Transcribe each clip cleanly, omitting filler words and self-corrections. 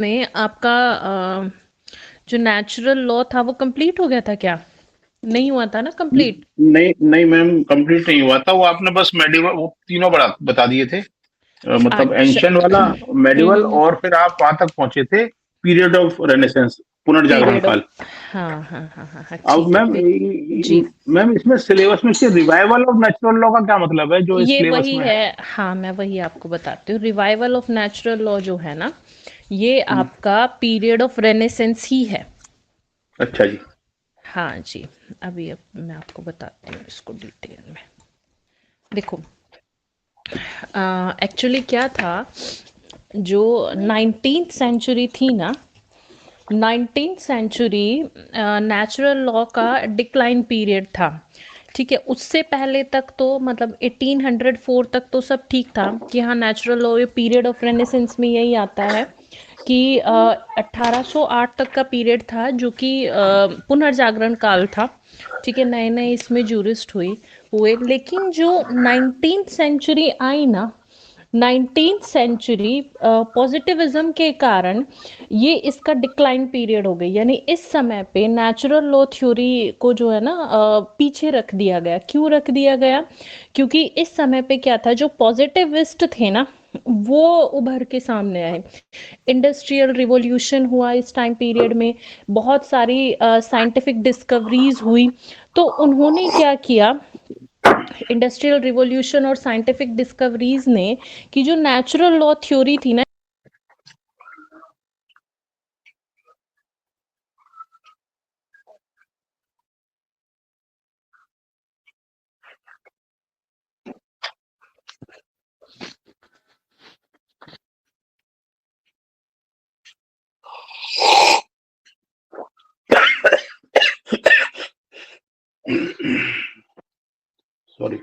में आपका जो नेचुरल लॉ था वो कंप्लीट हो गया था क्या? नहीं हुआ था ना कंप्लीट? नहीं नहीं मैम, कंप्लीट नहीं हुआ था वो। आपने बस मेडिवल वो तीनों बड़ा बता दिए थे। मतलब अच्छा। एंशियंट वाला, मेडिवल, और फिर आप वहां तक पहुंचे थे पीरियड ऑफ रेनेसेंस, पुनर्जागरण पीरियड काल। ऑफ। हाँ हाँ हाँ हाँ हाँ, अब ठीक है मैम फिर। जी। मैम इसमें सिलेबस में रिवाइवल ऑफ नेचुरल लॉ का क्या मतलब है जो इस ये सिलेबस वही में है। है? हाँ, मैं वही आपको बताती हूँ। रिवाइवल ऑफ नेचुरल लॉ जो है ना, ये हम्म, आपका पीरियड ऑफ रेनेसेंस ही है। अच्छा जी। हाँ जी। अभी अब मैं आपको बताती हूँ इसको डिटेल में। देखो, एक्चुअली क्या था, जो 19th सेंचुरी थी ना, 19th सेंचुरी नेचुरल लॉ का डिक्लाइन पीरियड था। ठीक है, उससे पहले तक तो मतलब 1804 तक तो सब ठीक था कि हाँ नेचुरल लॉ, ये पीरियड ऑफ रेनेसेंस में यही आता है कि 1808 तक का पीरियड था जो कि पुनर्जागरण काल था। ठीक है, नए नए इसमें जूरिस्ट हुए, लेकिन जो 19th सेंचुरी आई ना, 19th सेंचुरी पॉजिटिविज्म के कारण ये इसका डिक्लाइन पीरियड हो गई। यानी इस समय पे नेचुरल लॉ थ्योरी को जो है ना पीछे रख दिया गया। क्यों रख दिया गया? क्योंकि इस समय पे क्या था, जो पॉजिटिविस्ट थे ना वो उभर के सामने आए। इंडस्ट्रियल रिवॉल्यूशन हुआ इस टाइम पीरियड में, बहुत सारी साइंटिफिक डिस्कवरीज हुई। तो उन्होंने क्या किया, इंडस्ट्रियल रिवॉल्यूशन और साइंटिफिक डिस्कवरीज ने, कि जो नेचुरल लॉ थ्योरी थी ना, सॉरी।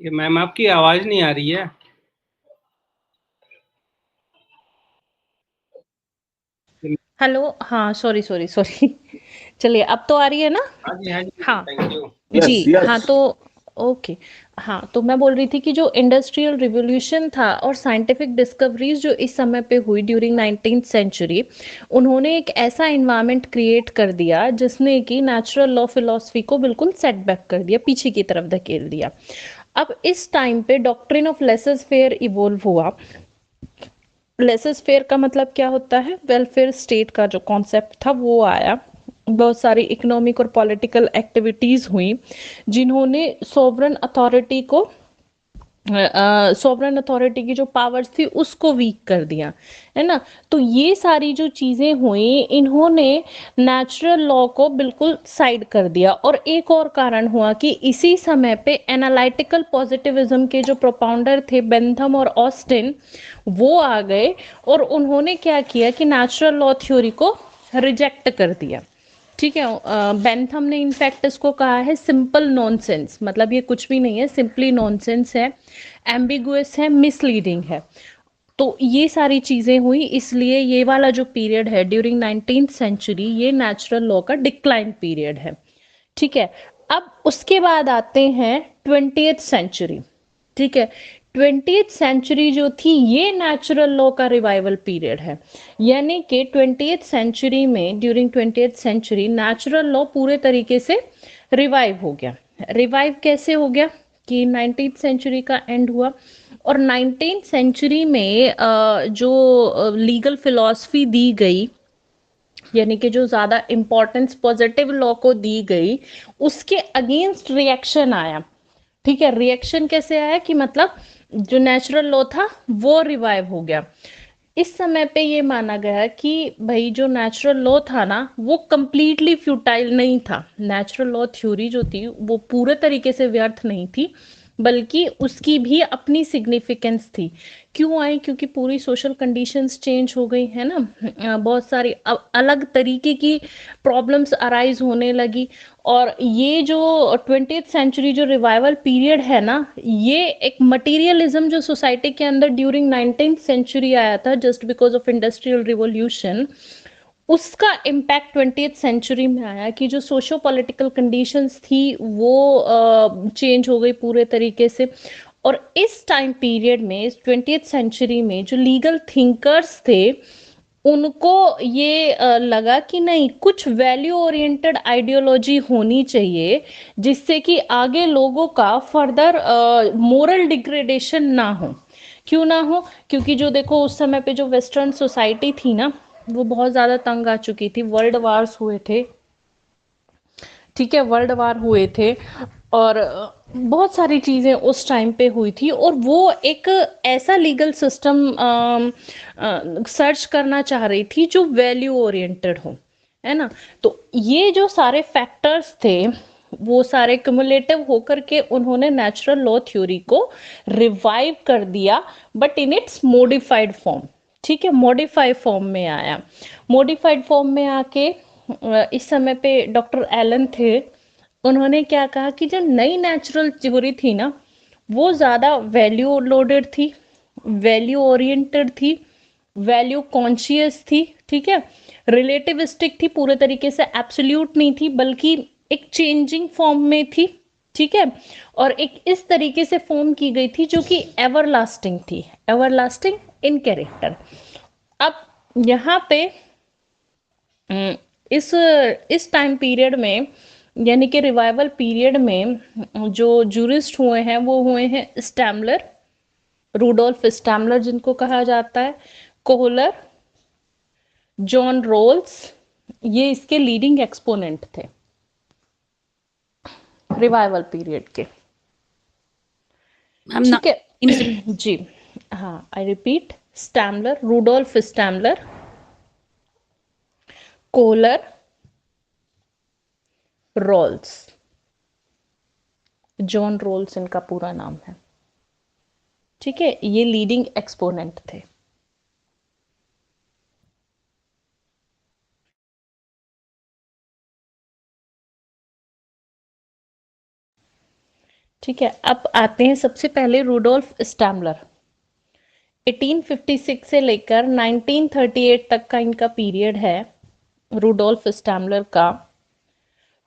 ये मैम आपकी आवाज नहीं आ रही है। हेलो, हाँ सॉरी सॉरी सॉरी। चलिए, अब तो आ रही है ना? हाँ जी, हाँ जी, हाँ थैंक यू। जी। यस हाँ यस। तो ओके। हाँ तो मैं बोल रही थी कि जो इंडस्ट्रियल रिवॉल्यूशन था और साइंटिफिक डिस्कवरीज जो इस समय पे हुई ड्यूरिंग 19th सेंचुरी, उन्होंने एक ऐसा इन्वायरमेंट क्रिएट कर दिया जिसने कि नेचुरल लॉ फिलॉसफी को बिल्कुल सेटबैक कर दिया, पीछे की तरफ धकेल दिया। अब इस टाइम पे doctrine of lessees fair evolve हुआ। लेसस फेयर का मतलब क्या होता है? वेलफेयर स्टेट का जो कॉन्सेप्ट था वो आया। बहुत सारी इकोनॉमिक और पॉलिटिकल एक्टिविटीज हुई जिन्होंने सोवरन अथॉरिटी को, सॉवरन अथॉरिटी की जो पावर्स थी उसको वीक कर दिया, है ना। तो ये सारी जो चीजें हुई, इन्होंने नेचुरल लॉ को बिल्कुल साइड कर दिया। और एक और कारण हुआ कि इसी समय पे एनालिटिकल पॉजिटिविज्म के जो प्रोपाउंडर थे बेंथम और ऑस्टिन, वो आ गए और उन्होंने क्या किया कि नेचुरल लॉ थ्योरी को रिजेक्ट कर दिया। ठीक है, बेंथम ने इनफैक्ट इसको कहा है सिंपल नॉनसेंस, मतलब ये कुछ भी नहीं है, सिंपली नॉनसेंस है, एम्बिगुअस है, मिसलीडिंग है। तो ये सारी चीजें हुई, इसलिए ये वाला जो पीरियड है ड्यूरिंग 19th सेंचुरी, ये नेचुरल लॉ का डिक्लाइन पीरियड है। ठीक है, अब उसके बाद आते हैं 20th सेंचुरी। ठीक है, 20th सेंचुरी जो थी ये नेचुरल लॉ का रिवाइवल पीरियड है। यानी कि 20th सेंचुरी में, during 20th century natural law पूरे तरीके से रिवाइव हो गया। रिवाइव कैसे हो गया? कि 19th सेंचुरी का एंड हुआ और 19th सेंचुरी में जो लीगल फिलॉसफी दी गई, यानी कि जो ज्यादा इंपॉर्टेंस पॉजिटिव लॉ को दी गई, उसके अगेंस्ट रिएक्शन आया। ठीक है, रिएक्शन कैसे आया कि मतलब जो नेचुरल लॉ था वो रिवाइव हो गया। इस समय पे ये माना गया कि भाई जो नेचुरल लॉ था ना वो कंप्लीटली फ्यूटाइल नहीं था। नेचुरल लॉ थ्योरी जो थी वो पूरे तरीके से व्यर्थ नहीं थी। बल्कि उसकी भी अपनी सिग्निफिकेंस थी। क्यों आई? क्योंकि पूरी सोशल कंडीशंस चेंज हो गई है ना, बहुत सारी अलग तरीके की प्रॉब्लम्स अराइज होने लगी। और ये जो 20th सेंचुरी जो रिवाइवल पीरियड है ना, ये एक मटेरियलिज्म जो सोसाइटी के अंदर ड्यूरिंग 19th सेंचुरी आया था just because of industrial revolution, उसका इम्पैक्ट 20th सेंचुरी में आया कि जो सोशो पॉलिटिकल कंडीशंस थी वो चेंज हो गई पूरे तरीके से। और इस टाइम पीरियड में, इस 20th सेंचुरी में जो लीगल थिंकर्स थे, उनको ये लगा कि नहीं, कुछ वैल्यू ओरिएंटेड आइडियोलॉजी होनी चाहिए जिससे कि आगे लोगों का फर्दर मोरल डिग्रेडेशन ना हो। क्यों ना हो? क्योंकि जो देखो उस समय पे जो वेस्टर्न सोसाइटी थी ना, वो बहुत ज्यादा तंग आ चुकी थी। वर्ल्ड वार्स हुए थे, ठीक है, वर्ल्ड वार हुए थे, और बहुत सारी चीजें उस टाइम पे हुई थी, और वो एक ऐसा लीगल सिस्टम सर्च करना चाह रही थी जो वैल्यू ओरिएंटेड हो, है ना। तो ये जो सारे फैक्टर्स थे, वो सारे क्युमुलेटिव होकर के उन्होंने नेचुरल लॉ थ्योरी को रिवाइव कर दिया, but in its modified form. ठीक है, मॉडिफाइड फॉर्म में आया। मॉडिफाइड फॉर्म में आके इस समय पे डॉक्टर एलन थे, उन्होंने क्या कहा कि जो नई नेचुरल थ्योरी थी ना, वो ज्यादा वैल्यू लोडेड थी, वैल्यू ओरिएंटेड थी, वैल्यू कॉन्शियस थी, ठीक है, रिलेटिविस्टिक थी, पूरे तरीके से एब्सोल्यूट नहीं थी, बल्कि एक चेंजिंग फॉर्म में थी, ठीक है, और एक इस तरीके से फॉर्म की गई थी जो कि एवरलास्टिंग थी, एवरलास्टिंग इन कैरेक्टर। अब यहाँ पे इस टाइम पीरियड में, यानी कि रिवाइवल पीरियड में, जो जूरिस्ट हुए हैं वो हुए हैं स्टैमलर, रूडोल्फ स्टैमलर जिनको कहा जाता है, कोहलर, जॉन रोल्स, ये इसके लीडिंग एक्सपोनेंट थे रिवाइवल पीरियड के। ठीक है जी, हाँ, I repeat, Stammler, Rudolf Stammler, Kohler, Rawls, John Rawls इनका पूरा नाम है, ठीक है, ये लीडिंग एक्सपोनेंट थे। ठीक है, अब आते हैं सबसे पहले रूडोल्फ स्टैमलर। 1856 से लेकर 1938 तक का इनका पीरियड है, रूडोल्फ स्टैमलर का।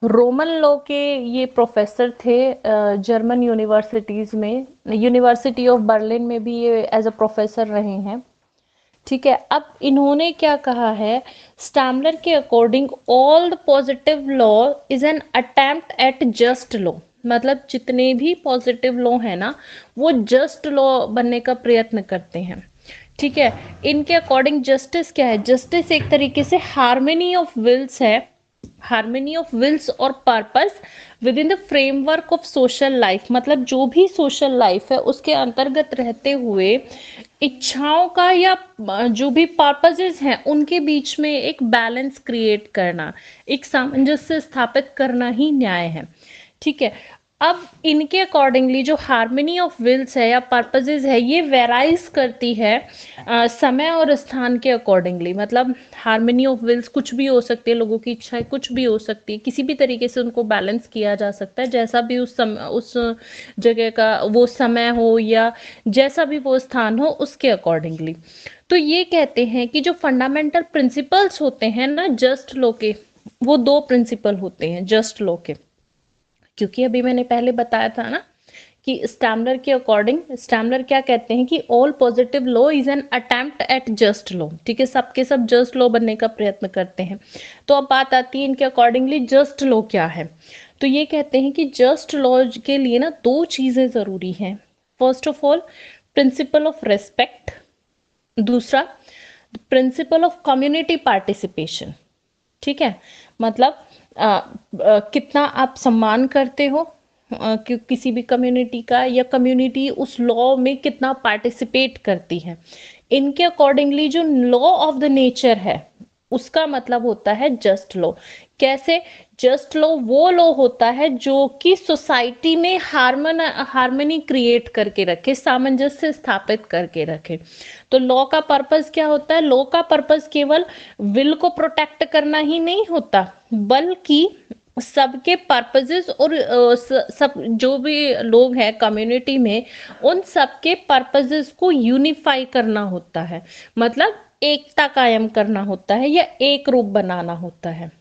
रोमन लॉ के ये प्रोफेसर थे जर्मन यूनिवर्सिटीज में, यूनिवर्सिटी ऑफ बर्लिन में भी ये एज अ प्रोफेसर रहे हैं। ठीक है, अब इन्होंने क्या कहा है, स्टैमलर के according all the positive law is an attempt at just law. मतलब जितने भी पॉजिटिव लॉ है ना, वो जस्ट लॉ बनने का प्रयत्न करते हैं। ठीक है, इनके अकॉर्डिंग जस्टिस क्या है? जस्टिस एक तरीके से हार्मनी ऑफ विल्स है, हार्मनी ऑफ विल्स और purpose with in the framework of social life. मतलब जो भी सोशल लाइफ है उसके अंतर्गत रहते हुए इच्छाओं का या जो भी पर्पसेस हैं उनके बीच में एक बैलेंस क्रिएट करना, एक सामंजस्य स्थापित करना ही न्याय है। ठीक है, अब इनके अकॉर्डिंगली जो हार्मनी ऑफ विल्स है या पर्पसेस है, ये वेराइज करती है समय और स्थान के अकॉर्डिंगली। मतलब हार्मनी ऑफ विल्स कुछ भी हो सकती है, लोगों की इच्छाएं कुछ भी हो सकती है, किसी भी तरीके से उनको बैलेंस किया जा सकता है, जैसा भी उस जगह का वो समय हो या जैसा भी वो स्थान हो उसके अकॉर्डिंगली। तो ये कहते हैं कि जो फंडामेंटल प्रिंसिपल्स होते हैं ना जस्ट लॉ के, वो दो प्रिंसिपल होते हैं जस्ट लॉ के। क्योंकि अभी मैंने पहले बताया था ना कि स्टैमलर के अकॉर्डिंग, स्टैमलर क्या कहते हैं कि all positive law is an attempt at just law. ठीक है, सबके सब जस्ट लॉ बनने का प्रयत्न करते हैं। तो अब बात आती है इनके अकॉर्डिंगली जस्ट लॉ क्या है। तो ये कहते हैं कि जस्ट लॉ के लिए ना दो चीजें जरूरी हैं। First of all, principle of respect, दूसरा प्रिंसिपल ऑफ कम्युनिटी पार्टिसिपेशन। ठीक है, मतलब कितना आप सम्मान करते हो किसी भी कम्युनिटी का, या कम्युनिटी उस लॉ में कितना पार्टिसिपेट करती है। इनके अकॉर्डिंगली जो लॉ ऑफ द नेचर है, उसका मतलब होता है जस्ट लॉ। कैसे? जस्ट लॉ वो लॉ होता है जो कि सोसाइटी में हार्मनी क्रिएट करके रखे, सामंजस्य स्थापित करके रखे। तो लॉ का पर्पस क्या होता है? लॉ का पर्पस केवल विल को प्रोटेक्ट करना ही नहीं होता, बल्कि सबके पर्पसेस और सब जो भी लोग हैं कम्युनिटी में, उन सबके पर्पसेस को यूनिफाई करना होता है, मतलब एकता कायम करना होता है या एक रूप बनाना होता है।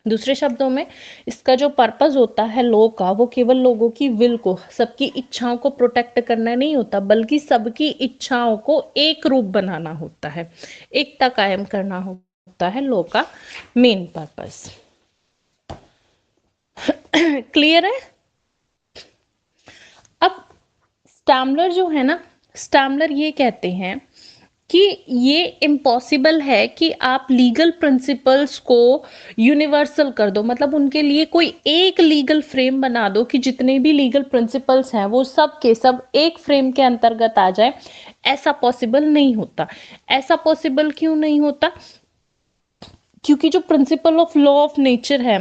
दूसरे शब्दों में इसका जो पर्पस होता है लॉ का, वो केवल लोगों की विल को, सबकी इच्छाओं को प्रोटेक्ट करना नहीं होता, बल्कि सबकी इच्छाओं को एक रूप बनाना होता है, एकता कायम करना होता है लॉ का मेन पर्पस। क्लियर है? अब स्टैमलर जो है ना, स्टैमलर ये कहते हैं कि ये इम्पॉसिबल है कि आप लीगल प्रिंसिपल्स को यूनिवर्सल कर दो, मतलब उनके लिए कोई एक लीगल फ्रेम बना दो कि जितने भी लीगल प्रिंसिपल्स हैं वो सब के सब एक फ्रेम के अंतर्गत आ जाए। ऐसा पॉसिबल नहीं होता। ऐसा पॉसिबल क्यों नहीं होता? क्योंकि जो principle of law of nature है,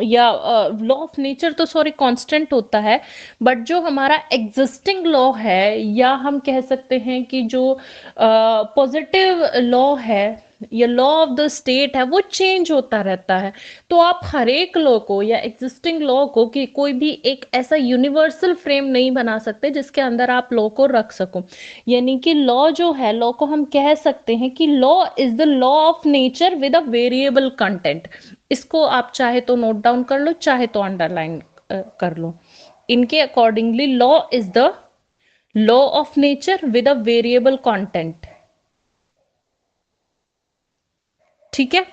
या लॉ ऑफ नेचर तो सॉरी कांस्टेंट होता है, बट जो हमारा एग्जिस्टिंग लॉ है, या हम कह सकते हैं कि जो पॉजिटिव लॉ है या लॉ ऑफ द स्टेट है, वो चेंज होता रहता है। तो आप हर एक लॉ को या एग्जिस्टिंग लॉ को कि कोई भी एक ऐसा यूनिवर्सल फ्रेम नहीं बना सकते जिसके अंदर आप लॉ को रख सको। यानी कि लॉ जो है, लॉ को हम कह सकते हैं कि law is the law of nature with a variable content. इसको आप चाहे तो नोट डाउन कर लो, चाहे तो अंडरलाइन कर लो। इनके accordingly law is the law of nature with a variable content. ठीक है?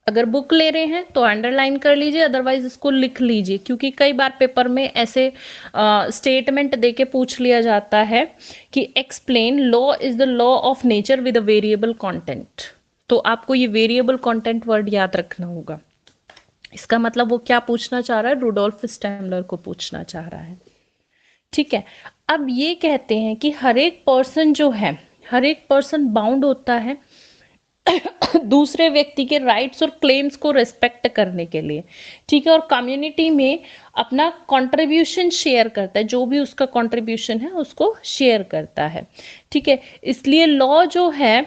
अगर बुक ले रहे हैं तो अंडरलाइन कर लीजिए, अदरवाइज इसको लिख लीजिए, क्योंकि कई बार पेपर में ऐसे स्टेटमेंट देके पूछ लिया जाता है कि explain law is the law of nature with a variable content. तो आपको ये वेरिएबल कंटेंट वर्ड याद रखना होगा। इसका मतलब वो क्या पूछना चाह रहा है? रूडोल्फ स्टैमलर को पूछना चाह रहा है। ठीक है? अब ये कहते हैं कि हर एक पर्सन जो है, हर एक पर्सन बाउंड होता है दूसरे व्यक्ति के राइट्स और क्लेम्स को रिस्पेक्ट करने के लिए। ठीक है? और कम्युनिटी में अपना कंट्रीब्यूशन शेयर करता है, जो भी उसका कंट्रीब्यूशन है उसको शेयर करता है। ठीक है? इसलिए लॉ जो है,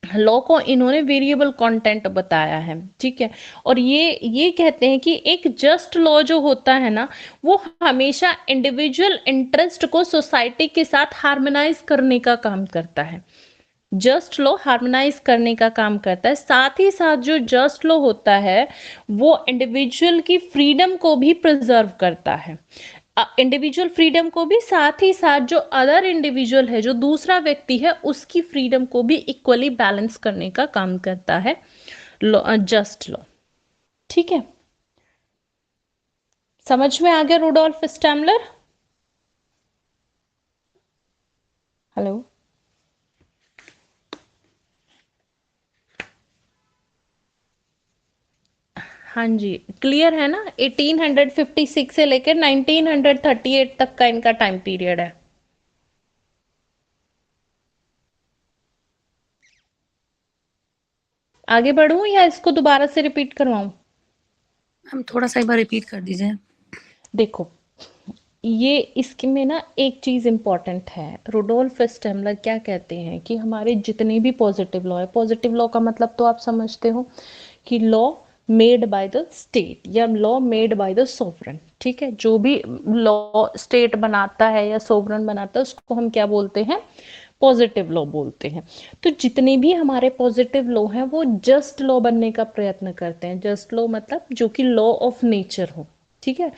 लॉ को इन्होंने वेरिएबल कंटेंट बताया है। ठीक है? और ये कहते हैं कि एक जस्ट लॉ जो होता है ना, वो हमेशा इंडिविजुअल इंटरेस्ट को सोसाइटी के साथ हार्मोनाइज करने का काम करता है। जस्ट लॉ हार्मोनाइज करने का काम करता है। साथ ही साथ जो जस्ट लॉ होता है वो इंडिविजुअल की फ्रीडम को भी प्रिजर्व करता है। इंडिविजुअल फ्रीडम को भी, साथ ही साथ जो अदर इंडिविजुअल है, जो दूसरा व्यक्ति है, उसकी फ्रीडम को भी इक्वली बैलेंस करने का काम करता है जस्ट लॉ। ठीक है? समझ में आ गया रूडोल्फ स्टैमलर? हेलो? हाँ जी, क्लियर है ना? 1856 से लेकर 1938 तक का इनका टाइम पीरियड है। आगे बढ़ूं या इसको दोबारा से रिपीट करवाऊं? हम थोड़ा सा एक बार रिपीट कर दीजिए। देखो, ये इसके में ना एक चीज इंपॉर्टेंट है। रूडोल्फ स्टेमलर क्या कहते हैं कि हमारे जितने भी पॉजिटिव लॉ है, पॉजिटिव लॉ का मतलब तो आप समझते हो कि law made by the state या law made by the sovereign. ठीक है? जो भी लॉ स्टेट बनाता है या सोवरन बनाता है उसको हम क्या बोलते हैं? पॉजिटिव लॉ बोलते हैं। तो जितने भी हमारे पॉजिटिव लॉ हैं वो जस्ट लॉ बनने का प्रयत्न करते हैं। जस्ट लॉ मतलब जो कि लॉ ऑफ नेचर हो। ठीक है?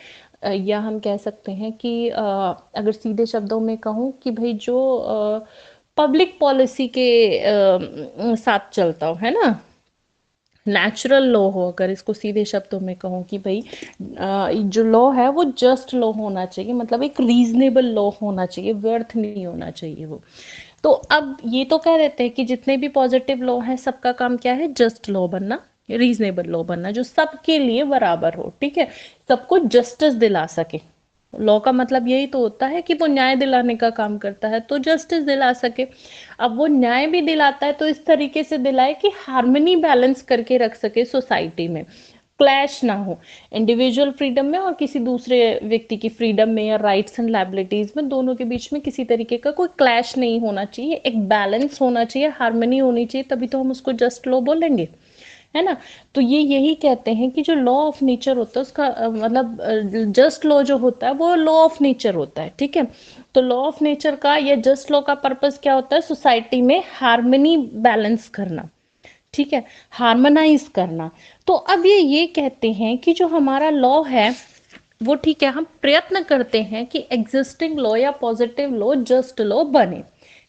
या हम कह सकते हैं कि अगर सीधे शब्दों में कहूँ कि भाई जो पब्लिक पॉलिसी के साथ चलता हो, है ना, नेचुरल लॉ हो। अगर इसको सीधे शब्दों में कहूँ कि भाई जो लॉ है वो जस्ट लॉ होना चाहिए, मतलब एक रीजनेबल लॉ होना चाहिए, व्यर्थ नहीं होना चाहिए वो। तो अब ये तो कह देते हैं कि जितने भी पॉजिटिव लॉ हैं सबका काम क्या है? जस्ट लॉ बनना, रीजनेबल लॉ बनना, जो सबके लिए बराबर हो। ठीक है? सबको जस्टिस दिला सके। लॉ का मतलब यही तो होता है कि वो न्याय दिलाने का काम करता है, तो जस्टिस दिला सके। अब वो न्याय भी दिलाता है तो इस तरीके से दिलाए कि हार्मनी बैलेंस करके रख सके सोसाइटी में, क्लैश ना हो इंडिविजुअल फ्रीडम में और किसी दूसरे व्यक्ति की फ्रीडम में या राइट्स एंड लायबिलिटीज में, दोनों के बीच में किसी तरीके का कोई क्लैश नहीं होना चाहिए, एक बैलेंस होना चाहिए, हार्मनी होनी चाहिए, तभी तो हम उसको जस्ट लॉ बोलेंगे, है ना। तो ये यही कहते हैं कि जो लॉ ऑफ नेचर होता है उसका मतलब जस्ट लॉ जो होता है वो लॉ ऑफ नेचर होता है, ठीक है। तो लॉ ऑफ नेचर का या जस्ट लॉ का पर्पस क्या होता है, सोसाइटी में हार्मनी बैलेंस करना, ठीक है, हार्मोनाइज करना। तो अब ये कहते हैं कि जो हमारा लॉ है वो, ठीक है, हम प्रयत्न करते हैं कि एग्जिस्टिंग लॉ या पॉजिटिव लॉ जस्ट लॉ बने,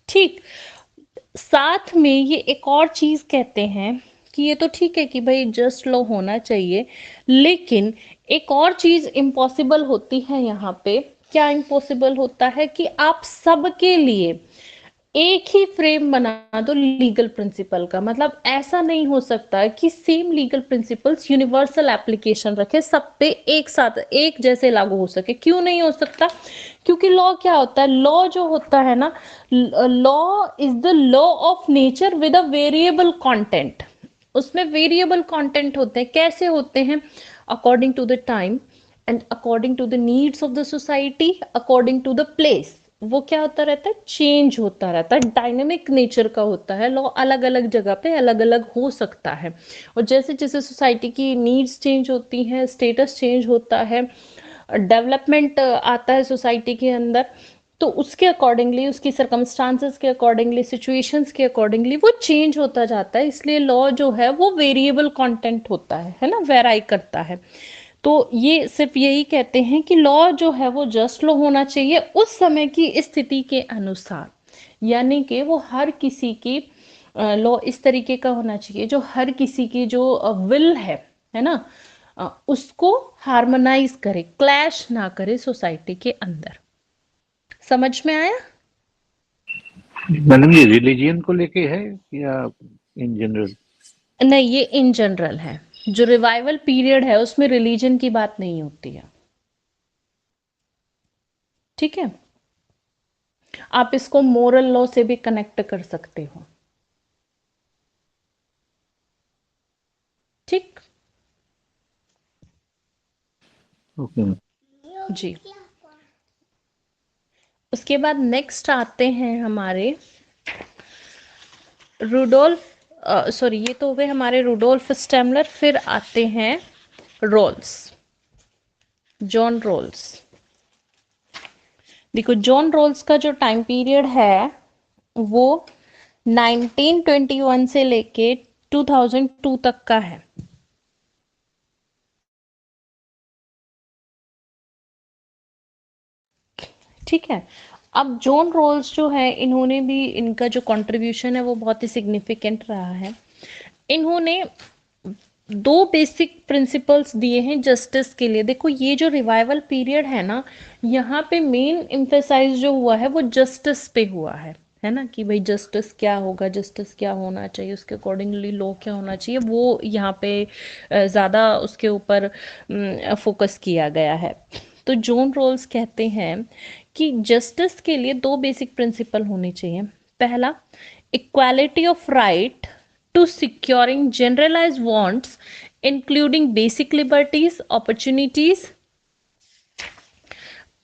ठीक। साथ में ये एक और चीज कहते हैं कि ये तो ठीक है कि भाई जस्ट लॉ होना चाहिए, लेकिन एक और चीज इम्पॉसिबल होती है यहाँ पे। क्या इम्पॉसिबल होता है कि आप सबके लिए एक ही फ्रेम बना दो लीगल प्रिंसिपल का, मतलब ऐसा नहीं हो सकता कि same legal principles universal application रखे सब पे, एक साथ एक जैसे लागू हो सके। क्यों नहीं हो सकता? क्योंकि लॉ क्या होता है, लॉ जो होता है ना, law is the law of nature with a variable content. उसमें वेरिएबल कंटेंट होते हैं, कैसे होते हैं? According to the time and according to the needs of the society, according to the place. वो क्या होता रहता है? चेंज होता रहता है, डायनेमिक नेचर का होता है। लॉ अलग अलग जगह पे अलग अलग हो सकता है, और जैसे जैसे सोसाइटी की नीड्स चेंज होती हैं, स्टेटस चेंज होता है, डेवलपमेंट आता है सोसाइटी के अंदर, तो उसके अकॉर्डिंगली, उसकी सर्कमस्टांसेस के अकॉर्डिंगली, सिचुएशंस के अकॉर्डिंगली वो चेंज होता जाता है। इसलिए लॉ जो है वो वेरिएबल कंटेंट होता है ना, वेराई करता है। तो ये सिर्फ यही कहते हैं कि लॉ जो है वो जस्ट लॉ होना चाहिए उस समय की स्थिति के अनुसार, यानी कि वो हर किसी की लॉ इस तरीके का होना चाहिए जो हर किसी की जो विल है ना, उसको हार्मोनाइज करे, क्लैश ना करे सोसाइटी के अंदर। समझ में आया? मैडम ये रिलीजियन को लेके है या इन जनरल? नहीं, ये इन जनरल है। जो रिवाइवल पीरियड है उसमें रिलीजन की बात नहीं होती है, ठीक है। आप इसको मोरल लॉ से भी कनेक्ट कर सकते हो, ठीक। ओके जी। उसके बाद नेक्स्ट आते हैं हमारे सॉरी, ये तो हो गए हमारे रुडोल्फ स्टेमलर। फिर आते हैं रोल्स, जॉन रोल्स। देखो, जॉन रोल्स का जो टाइम पीरियड है वो 1921 से लेके 2002 तक का है, ठीक है। अब जॉन रोल्स जो है, इन्होंने भी, इनका जो कंट्रीब्यूशन है वो बहुत ही सिग्निफिकेंट रहा है। इन्होंने दो बेसिक प्रिंसिपल्स दिए हैं जस्टिस के लिए। देखो, ये जो रिवाइवल पीरियड है ना, यहाँ पे मेन एम्फेसाइज जो हुआ है वो जस्टिस पे हुआ है ना, कि भाई जस्टिस क्या होगा, जस्टिस क्या होना चाहिए, उसके अकॉर्डिंगली लॉ क्या होना चाहिए, वो यहाँ पे ज़्यादा उसके ऊपर फोकस किया गया है। तो जॉन रोल्स कहते हैं कि जस्टिस के लिए दो बेसिक प्रिंसिपल होने चाहिए। पहला, equality of right to securing generalized wants including basic liberties, opportunities,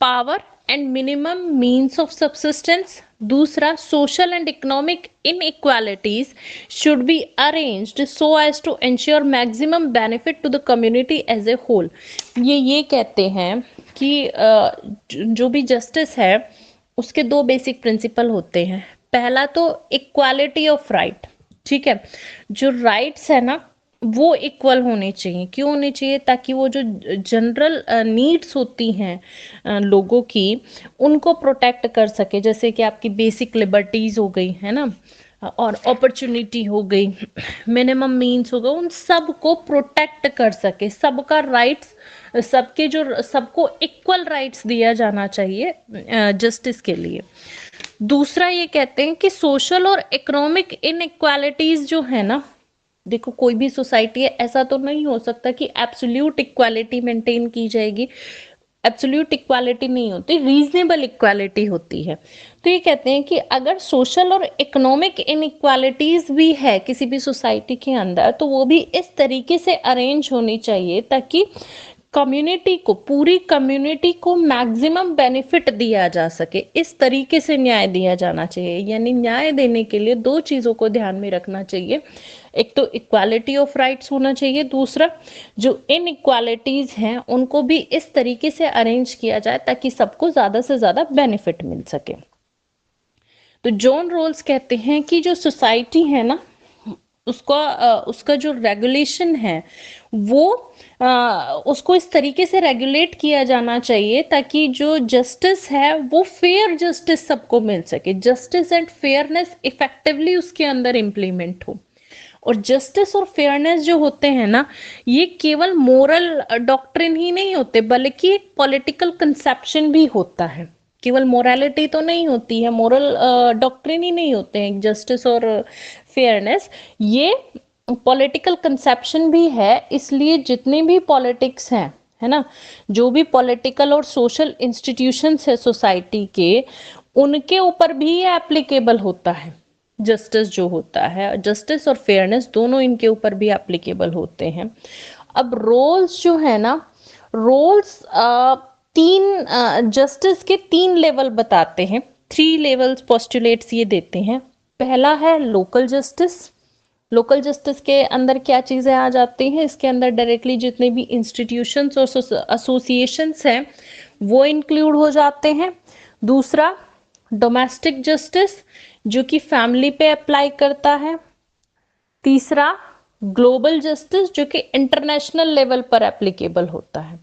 power and minimum means of subsistence. दूसरा, social and economic inequalities should be arranged so as to ensure maximum benefit to the community as a whole. ये कहते हैं कि जो भी justice है उसके दो बेसिक प्रिंसिपल होते हैं। पहला तो इक्वालिटी ऑफ राइट, ठीक है। जो राइट्स है ना वो इक्वल होने चाहिए। क्यों होने चाहिए? ताकि वो जो जनरल नीड्स होती हैं लोगों की, उनको प्रोटेक्ट कर सके। जैसे कि आपकी बेसिक लिबर्टीज हो गई, है ना, और अपॉर्चुनिटी हो गई, मिनिमम मीन्स हो गए, उन सब को प्रोटेक्ट कर सके। सबका राइट्स, सबके जो, सबको इक्वल राइट्स दिया जाना चाहिए जस्टिस के लिए। दूसरा, ये कहते हैं कि सोशल और इकोनॉमिक इनइक्वालिटीज जो है ना, देखो कोई भी सोसाइटी है, ऐसा तो नहीं हो सकता कि एब्सोल्यूट इक्वालिटी मेंटेन की जाएगी। एब्सोल्यूट इक्वालिटी नहीं होती, रीजनेबल इक्वालिटी होती है। तो ये कहते हैं कि अगर सोशल और इकोनॉमिक इनइक्वालिटीज भी है किसी भी सोसाइटी के अंदर, तो वो भी इस तरीके से अरेंज होनी चाहिए ताकि कम्युनिटी को, पूरी कम्युनिटी को मैक्सिमम बेनिफिट दिया जा सके। इस तरीके से न्याय दिया जाना चाहिए। यानी न्याय देने के लिए दो चीजों को ध्यान में रखना चाहिए, एक तो इक्वालिटी ऑफ राइट्स होना चाहिए, दूसरा जो इनइक्वालिटीज हैं उनको भी इस तरीके से अरेंज किया जाए ताकि सबको ज्यादा से ज्यादा बेनिफिट मिल सके। तो जॉन रोल्स कहते हैं कि जो सोसाइटी है ना, उसका जो रेगुलेशन है वो उसको इस तरीके से रेगुलेट किया जाना चाहिए ताकि जो जस्टिस है वो फेयर जस्टिस सबको मिल सके, जस्टिस एंड फेयरनेस इफेक्टिवली उसके अंदर इम्प्लीमेंट हो। और जस्टिस और फेयरनेस जो होते हैं ना, ये केवल मोरल डॉक्ट्रिन ही नहीं होते बल्कि एक पॉलिटिकल कंसेप्शन भी होता है। केवल मोरालिटी तो नहीं होती है, मोरल डॉक्ट्रिन ही नहीं होते हैं जस्टिस और फेयरनेस, ये पॉलिटिकल कंसेप्शन भी है। इसलिए जितने भी पॉलिटिक्स हैं, है ना, जो भी पॉलिटिकल और सोशल इंस्टीट्यूशंस है सोसाइटी के, उनके ऊपर भी ये एप्लीकेबल होता है। जस्टिस जो होता है, जस्टिस और फेयरनेस दोनों इनके ऊपर भी एप्लीकेबल होते हैं। अब रोल्स जो है ना, रोल्स जस्टिस के 3 लेवल बताते हैं, 3 लेवल्स पोस्टुलेट्स ये देते हैं। पहला है लोकल जस्टिस। लोकल जस्टिस के अंदर क्या चीजें आ जाती हैं, इसके अंदर डायरेक्टली जितने भी इंस्टीट्यूशंस और एसोसिएशंस हैं वो इंक्लूड हो जाते हैं। दूसरा डोमेस्टिक जस्टिस जो कि फैमिली पे अप्लाई करता है। तीसरा ग्लोबल जस्टिस जो कि इंटरनेशनल लेवल पर एप्लीकेबल होता है।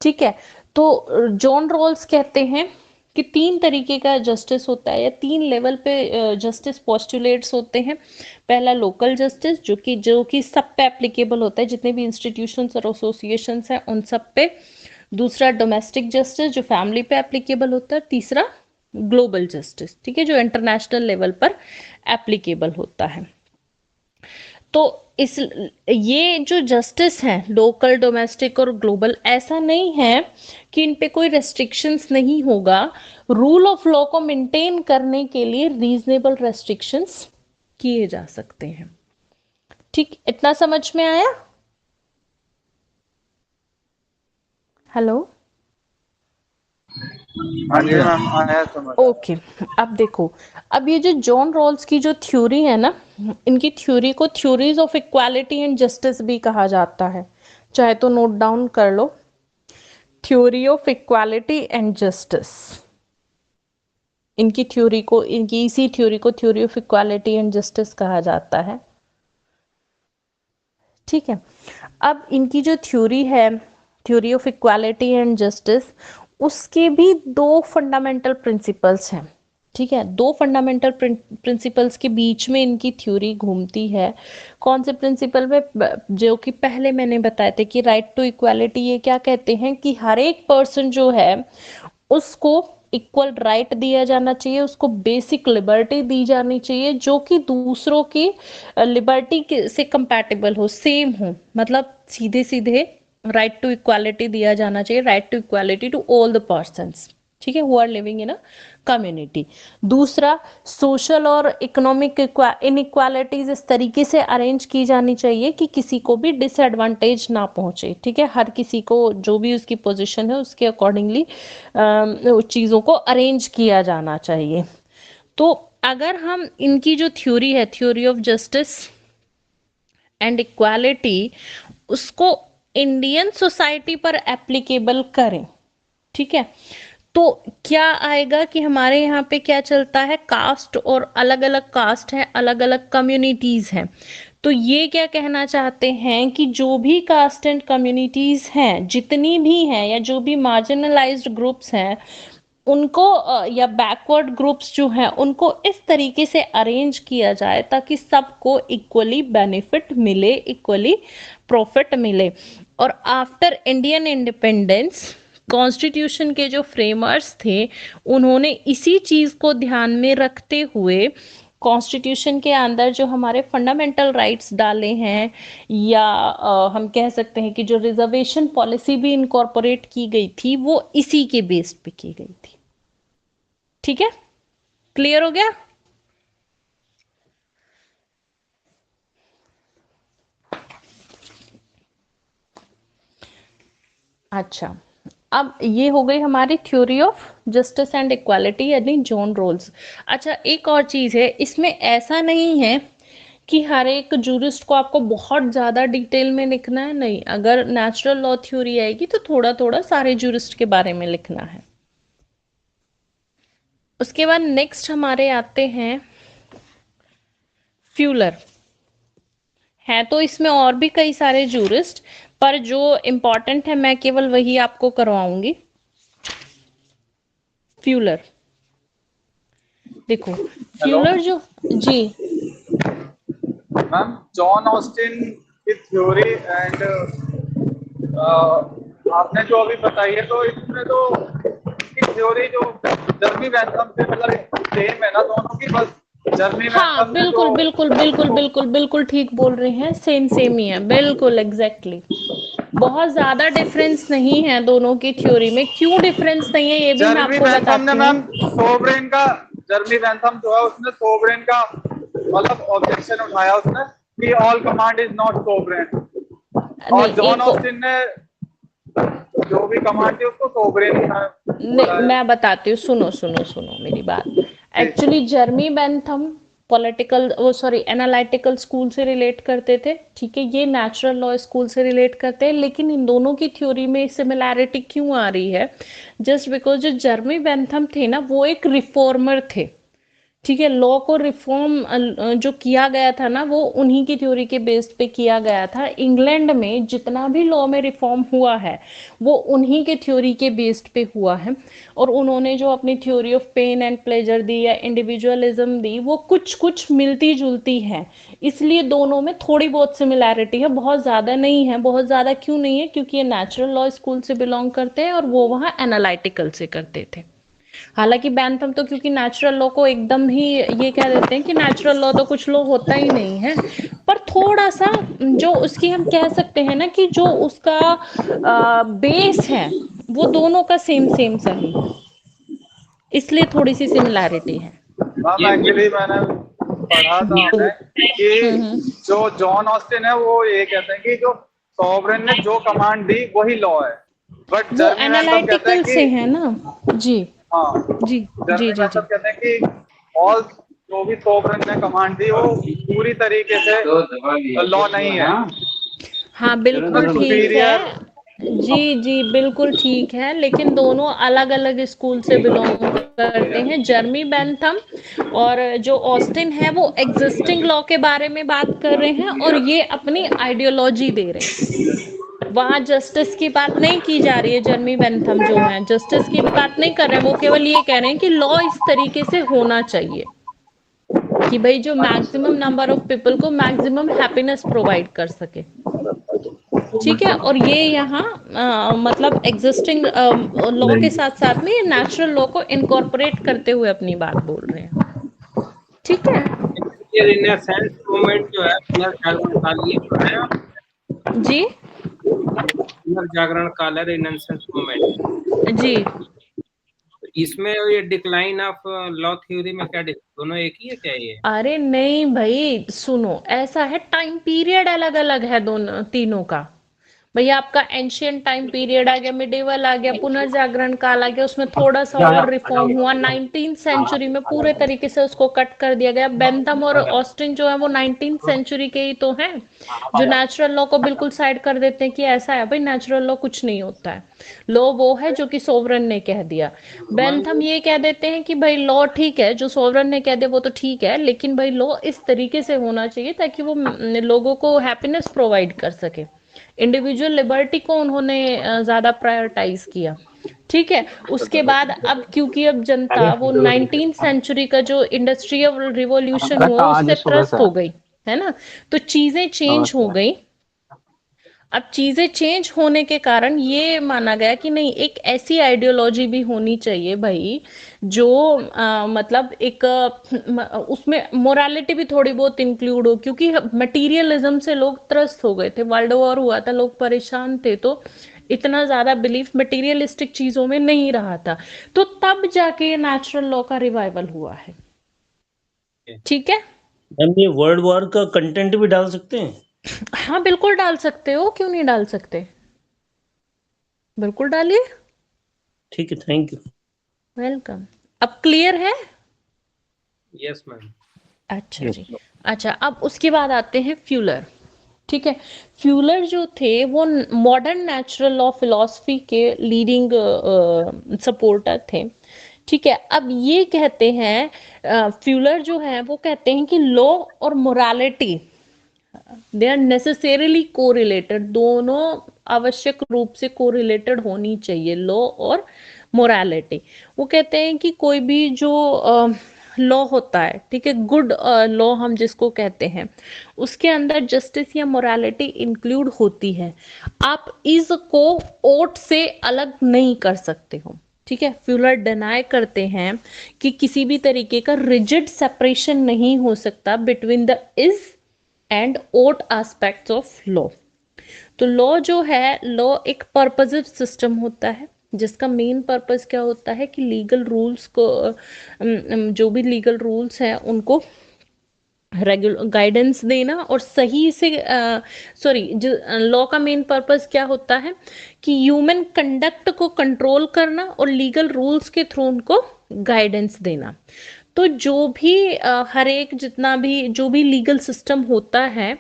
ठीक है, तो जॉन रोल्स कहते हैं कि 3 तरीके का जस्टिस होता है या 3 लेवल पे जस्टिस पोस्टुलेट्स होते हैं। पहला लोकल जस्टिस जो कि सब पे एप्लीकेबल होता है, जितने भी इंस्टीट्यूशंस और एसोसिएशंस हैं उन सब पे। दूसरा डोमेस्टिक जस्टिस जो फैमिली पे एप्लीकेबल होता है। तीसरा ग्लोबल जस्टिस, ठीक है, जो इंटरनेशनल लेवल पर एप्लीकेबल होता है। तो ये जो जस्टिस है लोकल, डोमेस्टिक और ग्लोबल, ऐसा नहीं है कि इन पे कोई रेस्ट्रिक्शंस नहीं होगा। रूल ऑफ लॉ को मेंटेन करने के लिए रीजनेबल रेस्ट्रिक्शंस किए जा सकते हैं। ठीक, इतना समझ में आया? हेलो, हाँ जी मैम, आया समझ। ओके, अब देखो, अब ये जो जॉन रॉल्स की जो थ्योरी है ना, इनकी थ्योरी को theories of equality and justice भी कहा जाता है। चाहे तो नोट डाउन कर लो, theory of equality and justice. इनकी इसी थ्योरी को theory of equality and justice कहा जाता है। ठीक है, अब इनकी जो थ्योरी है, theory of equality and justice, उसके भी 2 फंडामेंटल प्रिंसिपल्स हैं। ठीक है, 2 फंडामेंटल प्रिंसिपल्स के बीच में इनकी थ्योरी घूमती है। कौन से प्रिंसिपल में? जो कि पहले मैंने बताए थे कि राइट टू इक्वालिटी, ये क्या कहते हैं कि हर एक पर्सन जो है उसको इक्वल राइट दिया जाना चाहिए, उसको बेसिक लिबर्टी दी जानी चाहिए जो कि दूसरों की लिबर्टी से कंपैटिबल हो, सेम हो। मतलब सीधे सीधे राइट टू इक्वालिटी दिया जाना चाहिए, right to equality to all the persons, ठीक है, who are living in a community. दूसरा, सोशल और इकोनॉमिक इनइक्वालिटीज इस तरीके से अरेंज की जानी चाहिए कि किसी को भी डिसएडवांटेज ना पहुंचे। ठीक है, हर किसी को जो भी उसकी पोजीशन है उसके अकॉर्डिंगली चीजों को अरेंज किया जाना चाहिए। तो अगर हम इनकी जो थ्योरी है, theory of justice and equality, उसको इंडियन सोसाइटी पर एप्लीकेबल करें, ठीक है, तो क्या आएगा कि हमारे यहाँ पे क्या चलता है, कास्ट और अलग अलग कास्ट है, अलग अलग कम्युनिटीज हैं। तो ये क्या कहना चाहते हैं कि जो भी कास्ट एंड कम्युनिटीज हैं, जितनी भी हैं, या जो भी मार्जिनलाइज्ड ग्रुप्स हैं, उनको या बैकवर्ड ग्रुप्स जो हैं उनको इस तरीके से अरेंज किया जाए ताकि सबको इक्वली बेनिफिट मिले, इक्वली प्रॉफिट मिले। और आफ्टर इंडियन इंडिपेंडेंस, कॉन्स्टिट्यूशन के जो फ्रेमर्स थे उन्होंने इसी चीज को ध्यान में रखते हुए कॉन्स्टिट्यूशन के अंदर जो हमारे फंडामेंटल राइट्स डाले हैं, या हम कह सकते हैं कि जो रिजर्वेशन पॉलिसी भी इनकॉर्पोरेट की गई थी, वो इसी के बेस पे की गई थी। ठीक है, क्लियर हो गया? अच्छा, अब ये हो गई हमारी theory of justice and equality यानी जोन रोल्स। अच्छा, एक और चीज है, इसमें ऐसा नहीं है कि हर एक जूरिस्ट को आपको बहुत ज्यादा डिटेल में लिखना है, नहीं। अगर नेचुरल लॉ थ्योरी आएगी तो थोड़ा थोड़ा सारे जूरिस्ट के बारे में लिखना है। उसके बाद नेक्स्ट हमारे आते हैं फ्यूलर। है तो इसमें और भी कई सारे जूरिस्ट, पर जो इंपॉर्टेंट है मैं केवल वही आपको करवाऊंगी। फ्यूलर, देखो फ्यूलर जो, जी मैम, जॉन ऑस्टिन की थ्योरी एंड आपने जो अभी बताई है, तो इसमें तो इसकी थ्योरी जो जर्मी बेंथम से मतलब सेम है ना दोनों की, बस जर्मी हाँ, बेंथम बिल्कुल बिल्कुल बिल्कुल बिल्कुल बिल्कुल ठीक बोल रहे हैं, सेम सेम ही है, बिल्कुल एग्जैक्टली। बहुत ज्यादा डिफरेंस नहीं है दोनों की थ्योरी में। क्यों डिफरेंस नहीं है ये भी मैं जर्मी आपको बेंथम ने बताती मैम हूँ। सोवरेन का, जर्मी बेंथम जो है उसने सोवरेन का मतलब ऑब्जेक्शन उठाया उसने कि all command is not sovereign, और नहीं, जॉन एक ऑस्टिन ने जो भी कमांड थी उसको सोवरेन बोला नहीं, है। मैं बताती हूँ, सुनो सुनो सुनो मेरी बात। जी। एक्चुअली जर्मी बेंथम पॉलिटिकल, वो सॉरी एनालिटिकल स्कूल से रिलेट करते थे, ठीक है। ये नेचुरल लॉ स्कूल से रिलेट करते हैं, लेकिन इन दोनों की थ्योरी में सिमिलैरिटी क्यों आ रही है? जस्ट बिकॉज जो जर्मी बेंथम थे ना, वो एक रिफॉर्मर थे, ठीक है। लॉ को रिफॉर्म जो किया गया था ना, वो उन्हीं की थ्योरी के बेस पे किया गया था। इंग्लैंड में जितना भी लॉ में रिफॉर्म हुआ है, वो उन्हीं के थ्योरी के बेस्ड पे हुआ है। और उन्होंने जो अपनी theory of pain and pleasure दी या इंडिविजुअलिज्म दी, वो कुछ कुछ मिलती जुलती है। इसलिए दोनों में थोड़ी बहुत सिमिलैरिटी है, बहुत ज्यादा नहीं है। बहुत ज्यादा क्यों नहीं है? क्योंकि ये नेचुरल लॉ स्कूल से बिलोंग करते हैं और वो वहाँ एनालिटिकल से करते थे। हालांकि बैंथम तो क्योंकि नेचुरल लॉ को एकदम ही ये कह देते हैं कि नेचुरल लॉ तो कुछ लॉ होता ही नहीं है, पर थोड़ा सा जो उसकी हम कह सकते हैं ना कि जो उसका बेस है, वो दोनों का सेम सेम सही है, इसलिए थोड़ी सी सिमिलैरिटी है। मैम एक्चुअली मैंने पढ़ा था हमें कि हम्म। जो जॉन ऑस्टिन है वो ये कहते हैं कि जो सॉवरेन ने जो कमांड दी वही लॉ है, बट वो जर्मी बेंथम कहते हैं एनालिटिकल कि से है ना। जी हाँ, जी जर्मी जी जी बेंथम जी। कहते हैं कि ऑल जो भी सॉवरेन ने कमांड दी वो पूरी तरीके से लॉ नहीं है, हाँ बिल्कुल ठीक सुपीरियर। है, जी जी बिल्कुल ठीक है, लेकिन दोनों अलग अलग स्कूल से बिलोंग करते हैं। जर्मी बेंथम और जो ऑस्टिन है, वो एग्जिस्टिंग लॉ के बारे में बात कर रहे हैं और ये अपनी आइडियोलॉजी दे रहे हैं। वहां जस्टिस की बात नहीं की जा रही है। जर्मी बेंथम जो है जस्टिस की बात नहीं कर रहे हैं, वो केवल ये कह रहे हैं कि लॉ इस तरीके से होना चाहिए कि भाई जो मैक्सिमम नंबर ऑफ पीपल को मैक्सिमम हैप्पीनेस प्रोवाइड कर सके, ठीक है। और ये यहाँ मतलब एग्जिस्टिंग लॉ के साथ साथ में ये नेचुरल लॉ को इनकॉर्पोरेट करते हुए अपनी बात बोल रहे हैं, ठीक है। ये रिनेसेंस मूवमेंट जो है, पुनर्जागरण काल, ये जो है जी पुनर्जागरण काल है रिनेसेंस मूवमेंट। जी। इसमें ये डिक्लाइन ऑफ लॉ थ्योरी में क्या दोनों एक ही है क्या ये? अरे नहीं भाई, सुनो, ऐसा है, टाइम पीरियड अलग अलग है दोनों तीनों का। भैया आपका एंशियंट टाइम पीरियड आ गया, मिडिवल आ गया, पुनर्जागरण काल आ गया, उसमें थोड़ा सा और रिफॉर्म हुआ। 19th सेंचुरी में पूरे तरीके से उसको कट कर दिया गया। बेंथम और ऑस्टिन जो है वो 19th सेंचुरी के ही तो हैं, जो नेचुरल लॉ को बिल्कुल साइड कर देते हैं कि ऐसा है भाई, नेचुरल लॉ कुछ नहीं होता है, लॉ वो है जो कि सोवरन ने कह दिया। बेंथम ये कह देते हैं कि भाई लॉ ठीक है, जो सोवरन ने कह दिया वो तो ठीक है, लेकिन भाई लॉ इस तरीके से होना चाहिए ताकि वो लोगों को हैप्पीनेस प्रोवाइड कर सके। इंडिविजुअल लिबर्टी को उन्होंने ज्यादा प्रायोरिटाइज किया, ठीक है। उसके बाद अब क्योंकि अब जनता वो 19th सेंचुरी का जो इंडस्ट्रियल रिवॉल्यूशन हुआ उससे त्रस्त हो गई है ना, तो चीजें चेंज हो गई। अब चीजें चेंज होने के कारण ये माना गया कि नहीं, एक ऐसी आइडियोलॉजी भी होनी चाहिए भाई जो मतलब एक उसमें मोरालिटी भी थोड़ी बहुत इंक्लूड हो, क्योंकि मटेरियलिज्म से लोग त्रस्त हो गए थे, वर्ल्ड वॉर हुआ था, लोग परेशान थे, तो इतना ज्यादा बिलीफ मटेरियलिस्टिक चीजों में नहीं रहा था, तो तब जाके नेचुरल लॉ का रिवाइवल हुआ है। ठीक है, मैम ये वर्ल्ड वॉर का कंटेंट भी डाल सकते हैं? हाँ बिल्कुल डाल सकते हो, क्यों नहीं डाल सकते, बिल्कुल डालिए। ठीक है, थैंक यू। वेलकम। अब क्लियर है? Yes ma'am. अच्छा Yes, जी। अच्छा, अब उसके बाद आते हैं फ्यूलर। ठीक है, फ्यूलर जो थे वो मॉडर्न नेचुरल लॉ फिलॉसफी के लीडिंग सपोर्टर थे। ठीक है, अब ये कहते हैं फ्यूलर जो है वो कहते हैं कि लॉ और morality they are necessarily correlated, दोनों आवश्यक रूप से कोरिलेटेड होनी चाहिए, लॉ और मोरालिटी। वो कहते हैं कि कोई भी जो लॉ होता है, ठीक है, गुड लॉ हम जिसको कहते हैं, उसके अंदर जस्टिस या मोरालिटी इंक्लूड होती है। आप इज को ओट से अलग नहीं कर सकते हो। ठीक है, फ्यूलर डिनाई करते हैं कि किसी भी तरीके का रिजिड सेपरेशन नहीं हो सकता between the is and ought aspects of law. तो लॉ जो है, लॉ एक पर्पसिव सिस्टम होता है जिसका मेन पर्पस क्या होता है कि लीगल रूल्स को जो भी लीगल रूल्स हैं उनको रेगुलर गाइडेंस देना और सही से लॉ का मेन पर्पस क्या होता है कि ह्यूमन कंडक्ट को कंट्रोल करना और लीगल रूल्स के थ्रू उनको गाइडेंस देना। तो जो भी हर एक जितना भी जो भी लीगल सिस्टम होता है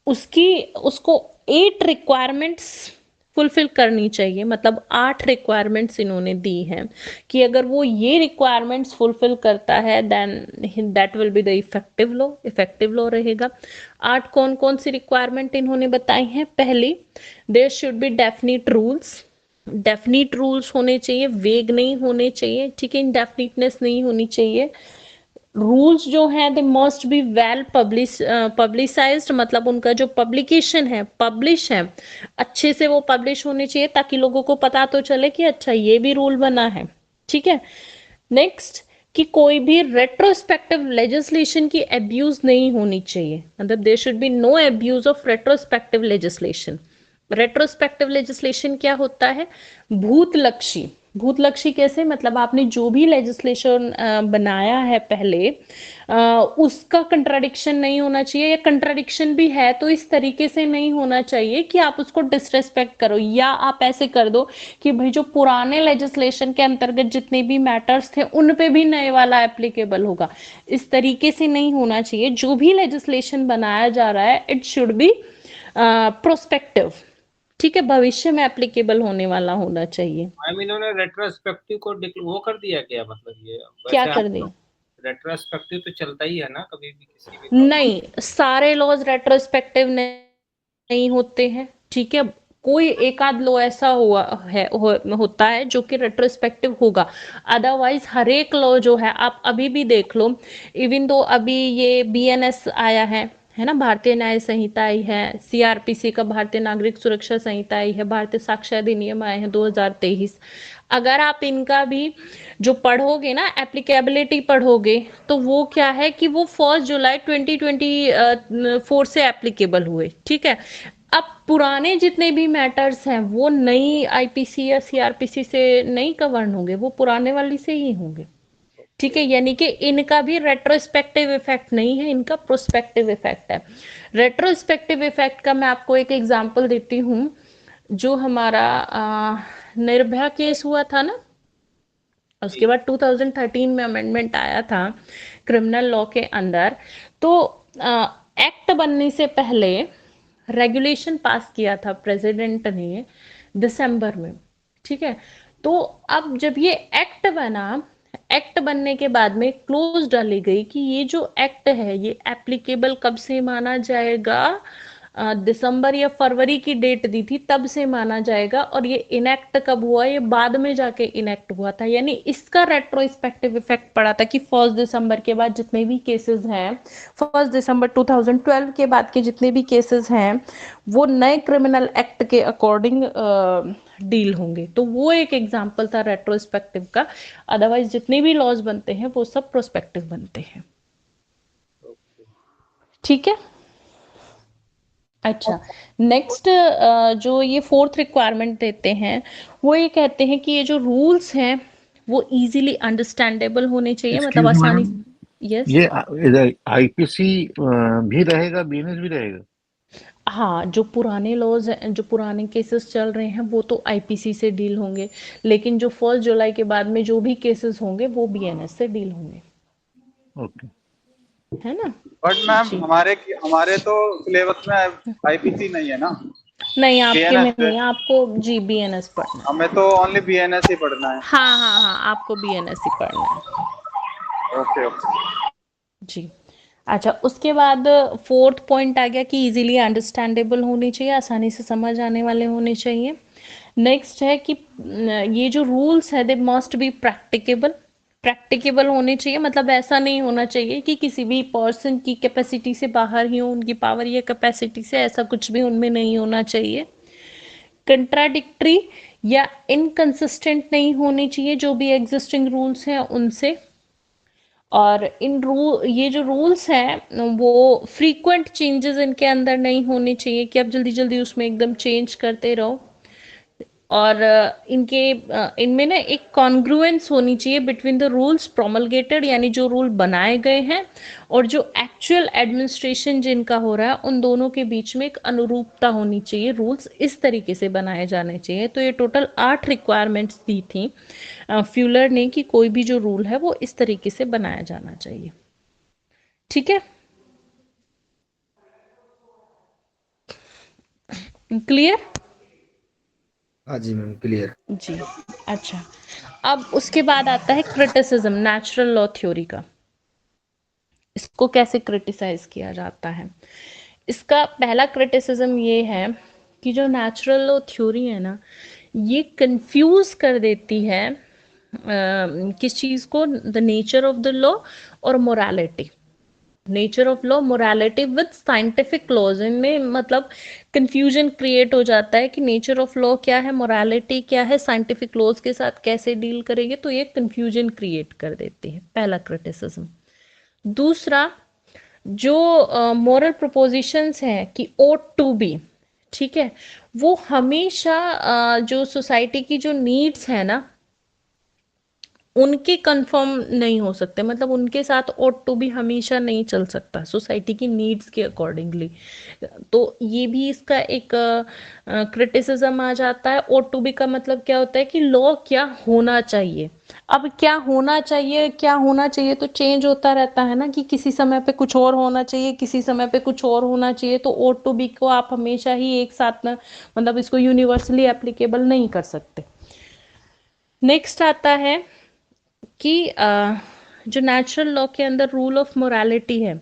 उसको 8 रिक्वायरमेंट्स फुलफिल करनी चाहिए, मतलब 8 रिक्वायरमेंट्स इन्होंने दी हैं कि अगर वो ये रिक्वायरमेंट्स फुलफिल करता है then that will be the effective law रहेगा। 8 कौन कौन सी रिक्वायरमेंट इन्होंने बताई हैं? पहली, there should be definite rules होने चाहिए, वेग नहीं होने चाहिए, ठीक है, इनडेफिनिटनेस नहीं होनी चाहिए। रूल्स जो हैं they must be well publicised, मतलब उनका जो पब्लिकेशन है, पब्लिश है, अच्छे से वो पब्लिश होने चाहिए ताकि लोगों को पता तो चले कि अच्छा ये भी रूल बना है। ठीक है, नेक्स्ट कि कोई भी रेट्रोस्पेक्टिव लेजिस्लेशन की एब्यूज नहीं होनी चाहिए, मतलब there should be no abuse of retrospective legislation. Retrospective legislation क्या होता है? भूतलक्षी कैसे? मतलब आपने जो भी लेजिस्लेशन बनाया है पहले उसका कंट्राडिक्शन नहीं होना चाहिए, या कंट्राडिक्शन भी है तो इस तरीके से नहीं होना चाहिए कि आप उसको डिसरेस्पेक्ट करो, या आप ऐसे कर दो कि भाई जो पुराने लेजिस्लेशन के अंतर्गत जितने भी मैटर्स थे उन पे भी नए वाला एप्लीकेबल होगा। इस तरीके से नहीं होना चाहिए। जो भी लेजिस्लेशन बनाया जा रहा है इट शुड बी प्रोस्पेक्टिव, ठीक है, भविष्य में एप्लीकेबल होने वाला होना चाहिए। मैम इन्होंने रेट्रोस्पेक्टिव को वो कर दिया क्या, मतलब ये क्या कर दिया? रेट्रोस्पेक्टिव तो चलता ही है ना कभी भी किसी भी नहीं, सारे लॉज रेट्रोस्पेक्टिव नहीं होते हैं। ठीक है, कोई एक आध लॉ ऐसा होता है जो कि रेट्रोस्पेक्टिव होगा, अदरवाइज हर एक लॉ जो है, आप अभी भी देख लो, इवन दो अभी ये BNS आया है ना, भारतीय न्याय संहिता आई है, CRPC का भारतीय नागरिक सुरक्षा संहिता आई है, भारतीय साक्ष्य अधिनियम आए हैं 2023। अगर आप इनका भी जो पढ़ोगे ना, एप्लीकेबिलिटी पढ़ोगे, तो वो क्या है कि वो 1 जुलाई 2024 से एप्लीकेबल हुए। ठीक है, अब पुराने जितने भी मैटर्स हैं वो नई IPC या CRPC से नहीं कवर्न होंगे, वो पुराने वाली से ही होंगे। ठीक है, यानी कि इनका भी रेट्रोस्पेक्टिव इफेक्ट नहीं है, इनका प्रोस्पेक्टिव इफेक्ट है। रेट्रोस्पेक्टिव इफेक्ट का मैं आपको एक एग्जांपल देती हूँ। जो हमारा निर्भया केस हुआ था ना, उसके बाद 2013 में अमेंडमेंट आया था क्रिमिनल लॉ के अंदर, तो एक्ट बनने से पहले रेगुलेशन पास किया था प्रेसिडेंट ने दिसंबर में। ठीक है, तो अब जब ये एक्ट बना, एक्ट बनने के बाद में क्लोज डाली गई कि ये जो एक्ट है ये एप्लीकेबल कब से माना जाएगा, दिसंबर या फरवरी की डेट दी थी तब से माना जाएगा, और ये इनेक्ट कब हुआ, ये बाद में जाके इनेक्ट हुआ था, यानी इसका रेट्रोस्पेक्टिव इफेक्ट पड़ा था कि 1 दिसंबर के बाद जितने भी केसेस हैं, 1 दिसंबर 2012 के बाद के जितने भी केसेस हैं वो नए क्रिमिनल एक्ट के अकॉर्डिंग डील होंगे। तो वो एक एग्जाम्पल था रेट्रोस्पेक्टिव का, अदरवाइज जितने भी लॉज बनते हैं वो सब प्रोस्पेक्टिव बनते हैं। ठीक है। अच्छा, नेक्स्ट जो ये 4th रिक्वायरमेंट देते हैं वो ये कहते हैं कि ये जो रूल्स हैं वो इजीली अंडरस्टैंडेबल होने चाहिए, मतलब Excuse me, आसानी। madam, yes. ये इधर आईपीसी भी रहेगा, बीएनएस भी रहेगा? हाँ, जो पुराने लॉज हैं, जो पुराने केसेस चल रहे हैं वो तो आईपीसी से डील होंगे, लेकिन जो 1 जुलाई के बाद में जो भी केसेस होंगे वो बीएनएस से डील होंगे, ओके। है ना। बट मैम जी। हमारे तो सिलेबस में आईपीसी नहीं है ना, नहीं, आपके में बीएनएस है। नहीं, आपको जी बीएनएस पढ़ना है। हमें तो ओनली बीएनएस ही पढ़ना है। हाँ हाँ हाँ, आपको बीएनएस ही पढ़ना है। Okay okay. जी। अच्छा, उसके बाद 4th पॉइंट आ गया कि इजीली अंडरस्टैंडेबल होनी चाहिए, आसानी से समझ आने वाले होने चाहिए। नेक्स्ट है कि ये जो रूल्स है they must be practicable. Practicable होने चाहिए, मतलब ऐसा नहीं होना चाहिए कि किसी भी पर्सन की कैपेसिटी से बाहर ही हो, उनकी पावर या कैपेसिटी से, ऐसा कुछ भी उनमें नहीं होना चाहिए। कंट्राडिक्टरी या इनकंसिस्टेंट नहीं होने चाहिए जो भी एग्जिस्टिंग रूल्स हैं उनसे। और ये जो रूल्स हैं वो फ्रीक्वेंट चेंजेस इनके अंदर नहीं होने चाहिए कि आप जल्दी जल्दी उसमें एकदम चेंज करते रहो। और इनमें ना एक कॉन्ग्रुएंस होनी चाहिए बिटवीन द रूल्स प्रोमलगेटेड, यानी जो रूल बनाए गए हैं, और जो एक्चुअल एडमिनिस्ट्रेशन जिनका हो रहा है, उन दोनों के बीच में एक अनुरूपता होनी चाहिए, रूल्स इस तरीके से बनाए जाने चाहिए। तो ये टोटल 8 रिक्वायरमेंट्स दी थी फ्यूलर ने कि कोई भी जो रूल है वो इस तरीके से बनाया जाना चाहिए। ठीक है, क्लियर? हाँ जी मैम, क्लियर। जी। अच्छा, अब उसके बाद आता है क्रिटिसिज्म नेचुरल लॉ थ्योरी का। इसको कैसे क्रिटिसाइज किया जाता है? इसका पहला क्रिटिसिज्म ये है कि जो नेचुरल लॉ थ्योरी है ना, ये कंफ्यूज कर देती है किस चीज को, the nature of the law और morality. Nature of law, morality with scientific laws, इनमें मतलब कंफ्यूजन क्रिएट हो जाता है कि नेचर ऑफ लॉ क्या है, मोरालिटी क्या है, साइंटिफिक लॉज के साथ कैसे डील करेंगे, तो ये कंफ्यूजन क्रिएट कर देती है, पहला क्रिटिसिज्म। दूसरा, जो मोरल प्रोपोजिशंस हैं कि ओट टू बी, ठीक है, वो हमेशा जो सोसाइटी की जो नीड्स है ना उनके कंफर्म नहीं हो सकते, मतलब उनके साथ ओट टू भी हमेशा नहीं चल सकता सोसाइटी की नीड्स के अकॉर्डिंगली। तो ये भी इसका एक क्रिटिसिज्म आ जाता है। ओट टू बी का मतलब क्या होता है कि लॉ क्या होना चाहिए। अब क्या होना चाहिए, क्या होना चाहिए तो चेंज होता रहता है ना, कि किसी समय पे कुछ और होना चाहिए, किसी समय पे कुछ और होना चाहिए। तो ओट टू बी को आप हमेशा ही एक साथ में, मतलब इसको यूनिवर्सली एप्लीकेबल नहीं कर सकते। नेक्स्ट आता है कि जो नेचुरल लॉ के अंदर रूल ऑफ मोरालिटी है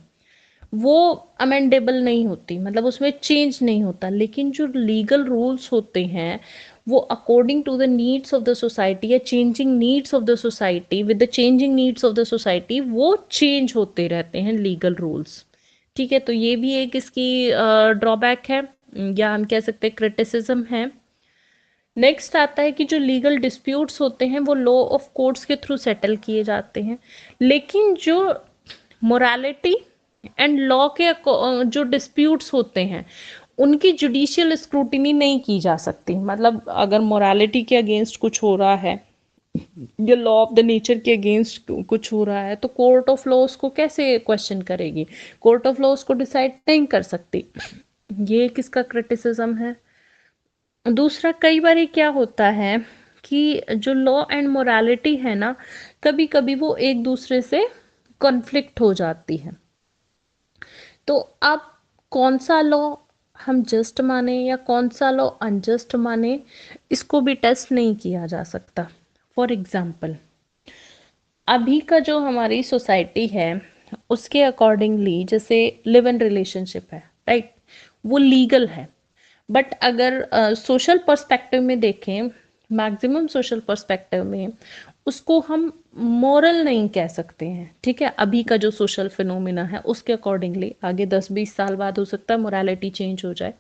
वो अमेंडेबल नहीं होती, मतलब उसमें चेंज नहीं होता। लेकिन जो लीगल रूल्स होते हैं वो according to the needs of the society या changing needs of the society, with the changing needs of the society वो चेंज होते रहते हैं लीगल रूल्स। ठीक है, तो ये भी एक इसकी ड्रॉबैक है, या हम कह सकते हैं क्रिटिसिज्म है। नेक्स्ट आता है कि जो लीगल डिस्प्यूट्स होते हैं वो लॉ ऑफ कोर्ट्स के थ्रू सेटल किए जाते हैं, लेकिन जो मोरालिटी एंड लॉ के जो डिस्प्यूट्स होते हैं उनकी जुडिशियल स्क्रूटिनी नहीं की जा सकती। मतलब अगर मोरालिटी के अगेंस्ट कुछ हो रहा है या लॉ ऑफ द नेचर के अगेंस्ट कुछ हो रहा है तो कोर्ट ऑफ लॉ उसको कैसे क्वेश्चन करेगी, कोर्ट ऑफ लॉ उसको डिसाइड नहीं कर सकती। ये किसका क्रिटिसिज्म है? दूसरा, कई बार क्या होता है कि जो लॉ एंड मोरालिटी है ना, कभी कभी वो एक दूसरे से कॉन्फ्लिक्ट हो जाती है। तो अब कौन सा लॉ हम जस्ट माने या कौन सा लॉ अनजस्ट माने, इसको भी टेस्ट नहीं किया जा सकता। फॉर एग्जाम्पल, अभी का जो हमारी सोसाइटी है उसके अकॉर्डिंगली, जैसे लिव इन रिलेशनशिप है, राइट, वो लीगल है। बट अगर सोशल पर्सपेक्टिव में देखें, मैक्सिमम सोशल पर्सपेक्टिव में उसको हम मॉरल नहीं कह सकते हैं, ठीक है। अभी का जो सोशल फिनोमिना है उसके अकॉर्डिंगली आगे 10-20 साल बाद हो सकता है मोरालिटी चेंज हो जाए,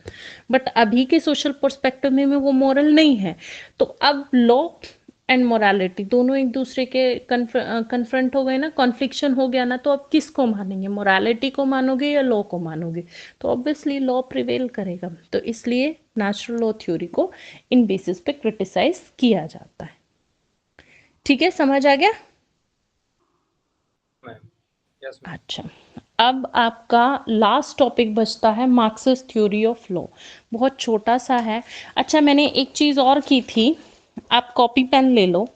बट अभी के सोशल पर्सपेक्टिव में वो मॉरल नहीं है। तो अब लॉ एंड मोरालिटी दोनों एक दूसरे के कन्फ्रंट हो गए ना, कॉन्फ्लिक्शन हो गया ना, तो अब किसको मानेंगे, मोरालिटी को मानोगे या लॉ को मानोगे? तो ऑब्वियसली लॉ प्रिवेल करेगा। तो इसलिए नेचुरल लॉ थ्योरी को इन बेसिस पे क्रिटिसाइज किया जाता है। ठीक है, समझ आ गया? Yes, ma'am. अच्छा, अब आपका लास्ट टॉपिक बचता है मार्क्सिस्ट थ्योरी ऑफ लॉ। बहुत छोटा सा है। अच्छा, मैंने एक चीज और की थी, आप कॉपी पेन ले लो,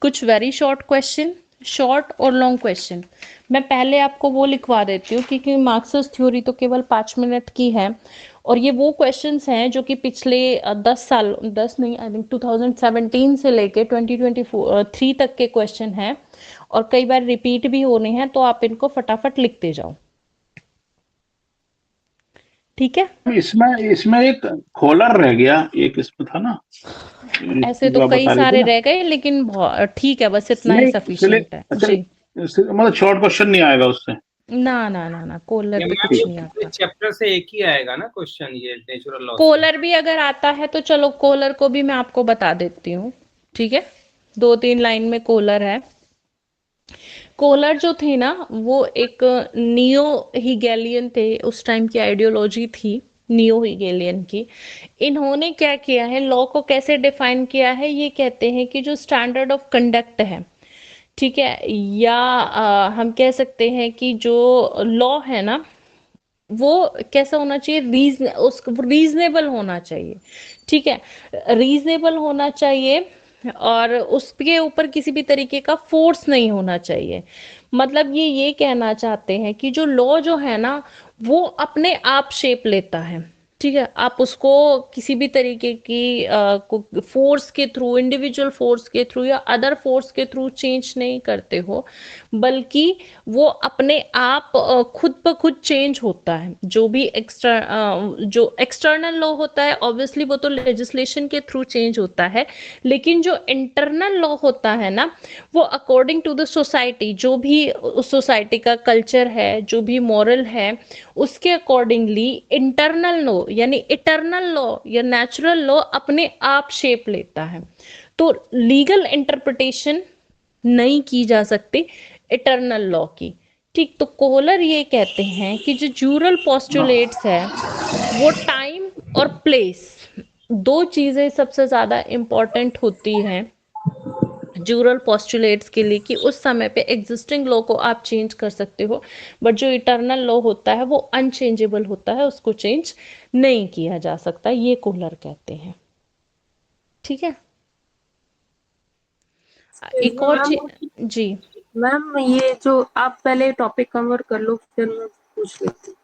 कुछ वेरी शॉर्ट क्वेश्चन, शॉर्ट और लॉन्ग क्वेश्चन। मैं पहले आपको वो लिखवा देती हूँ क्योंकि मार्क्सिस्ट थ्योरी तो केवल 5 मिनट की है, और ये वो क्वेश्चंस हैं जो कि पिछले 10 साल, 10 नहीं, आई थिंक 2017 से लेके 2023 तक के क्वेश्चन हैं, और कई बार रिपीट भी होने हैं, तो आप इनको फटाफट लिखते जाओ, ठीक है। इसमें एक खोलर रह गया, एक इसमें था ना, ऐसे जो तो आप कई बता रहे थे सारे ना। रह गए, लेकिन ठीक है, बस इतना ही नहीं, सफिशिएंट है अच्छा, जी। मतलब शॉर्ट क्वेश्चन नहीं आएगा उससे? ना ना ना ना, कोलर ये पे मैम कुछ नहीं आता। चैप्टर से एक ही आएगा ना क्वेश्चन, ये नेचुरल लॉ। कोलर भी अगर आता है तो चलो, कोलर को भी मैं आपको बता देती हूँ, ठीक है। 2-3 लाइन में कोलर है। कोलर जो थे ना, वो एक नियो हिगेलियन थे, उस टाइम की आइडियोलॉजी थी नियो हिगेलियन की। इन्होंने क्या किया है, लॉ को कैसे डिफाइन किया है, ये कहते हैं कि जो स्टैंडर्ड ऑफ कंडक्ट है, ठीक है, या हम कह सकते हैं कि जो लॉ है ना, वो कैसा होना चाहिए, रीजनेबल होना चाहिए, ठीक है, रीजनेबल होना चाहिए, और उसके ऊपर किसी भी तरीके का फोर्स नहीं होना चाहिए। मतलब ये कहना चाहते हैं कि जो लॉ जो है ना, वो अपने आप शेप लेता है, ठीक है। आप उसको किसी भी तरीके की फोर्स के थ्रू, इंडिविजुअल फोर्स के थ्रू या अदर फोर्स के थ्रू चेंज नहीं करते हो, बल्कि वो अपने आप खुद ब खुद चेंज होता है। जो भी जो एक्सटर्नल लॉ होता है, ऑब्वियसली वो तो लेजिस्लेशन के थ्रू चेंज होता है, लेकिन जो इंटरनल लॉ होता है ना, वो अकॉर्डिंग टू द सोसाइटी, जो भी उस सोसाइटी का कल्चर है, जो भी मॉरल है, उसके अकॉर्डिंगली इंटरनल लॉ यानी इटर्नल लॉ या नेचुरल लॉ अपने आप शेप लेता है। तो लीगल इंटरप्रिटेशन नहीं की जा सकती इटर्नल लॉ की, ठीक। तो कोहलर ये कहते हैं कि जो जूरल पोस्टुलेट्स है, वो टाइम और प्लेस, दो चीजें सबसे ज्यादा इंपॉर्टेंट होती हैं जूरल पोस्टुलेट्स के लिए, कि उस समय पे एग्जिस्टिंग लॉ को आप चेंज कर सकते हो, बट जो इटर्नल लॉ होता है वो अनचेंजेबल होता है, उसको चेंज नहीं किया जा सकता, ये कोहलर कहते हैं, ठीक है। एक और चीज जी, मैम ये जो आप पहले टॉपिक कवर कर लो, फिर मैं पूछ लेती हूँ।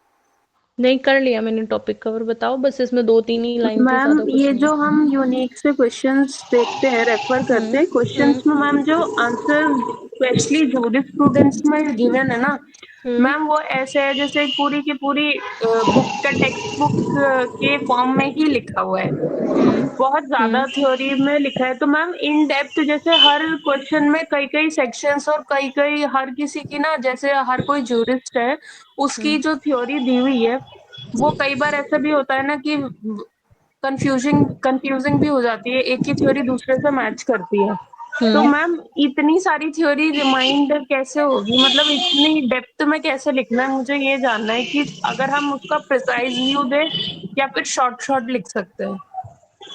नहीं कर लिया मैंने टॉपिक कवर, बताओ बस, इसमें 2-3 ही लाइन थी, ज्यादा मैम कुछ ये नहीं। जो हम यूनिक से क्वेश्चंस देखते हैं, रेफर करते हैं क्वेश्चंस में, मैम जो आंसर स्पेशली जूरिस्प्रूडेंस में गिवन है ना मैम, वो ऐसे है जैसे पूरी की पूरी बुक का टेक्स्ट बुक के फॉर्म में ही लिखा हुआ है, बहुत ज्यादा थ्योरी में लिखा है। तो मैम इन डेप्थ जैसे हर क्वेश्चन में कई कई सेक्शंस और कई कई हर किसी की ना, जैसे हर कोई जूरिस्ट है उसकी जो थ्योरी दी हुई है, वो कई बार ऐसा भी होता है ना कि कंफ्यूजिंग भी हो जाती है, एक ही थ्योरी दूसरे से मैच करती है। तो मैम इतनी सारी थ्योरी रिमाइंड कैसे होगी, मतलब इतनी डेप्थ में कैसे लिखना है, मुझे ये जानना है कि अगर हम उसका प्रिसाइज व्यू दे या फिर शॉर्ट लिख सकते हैं।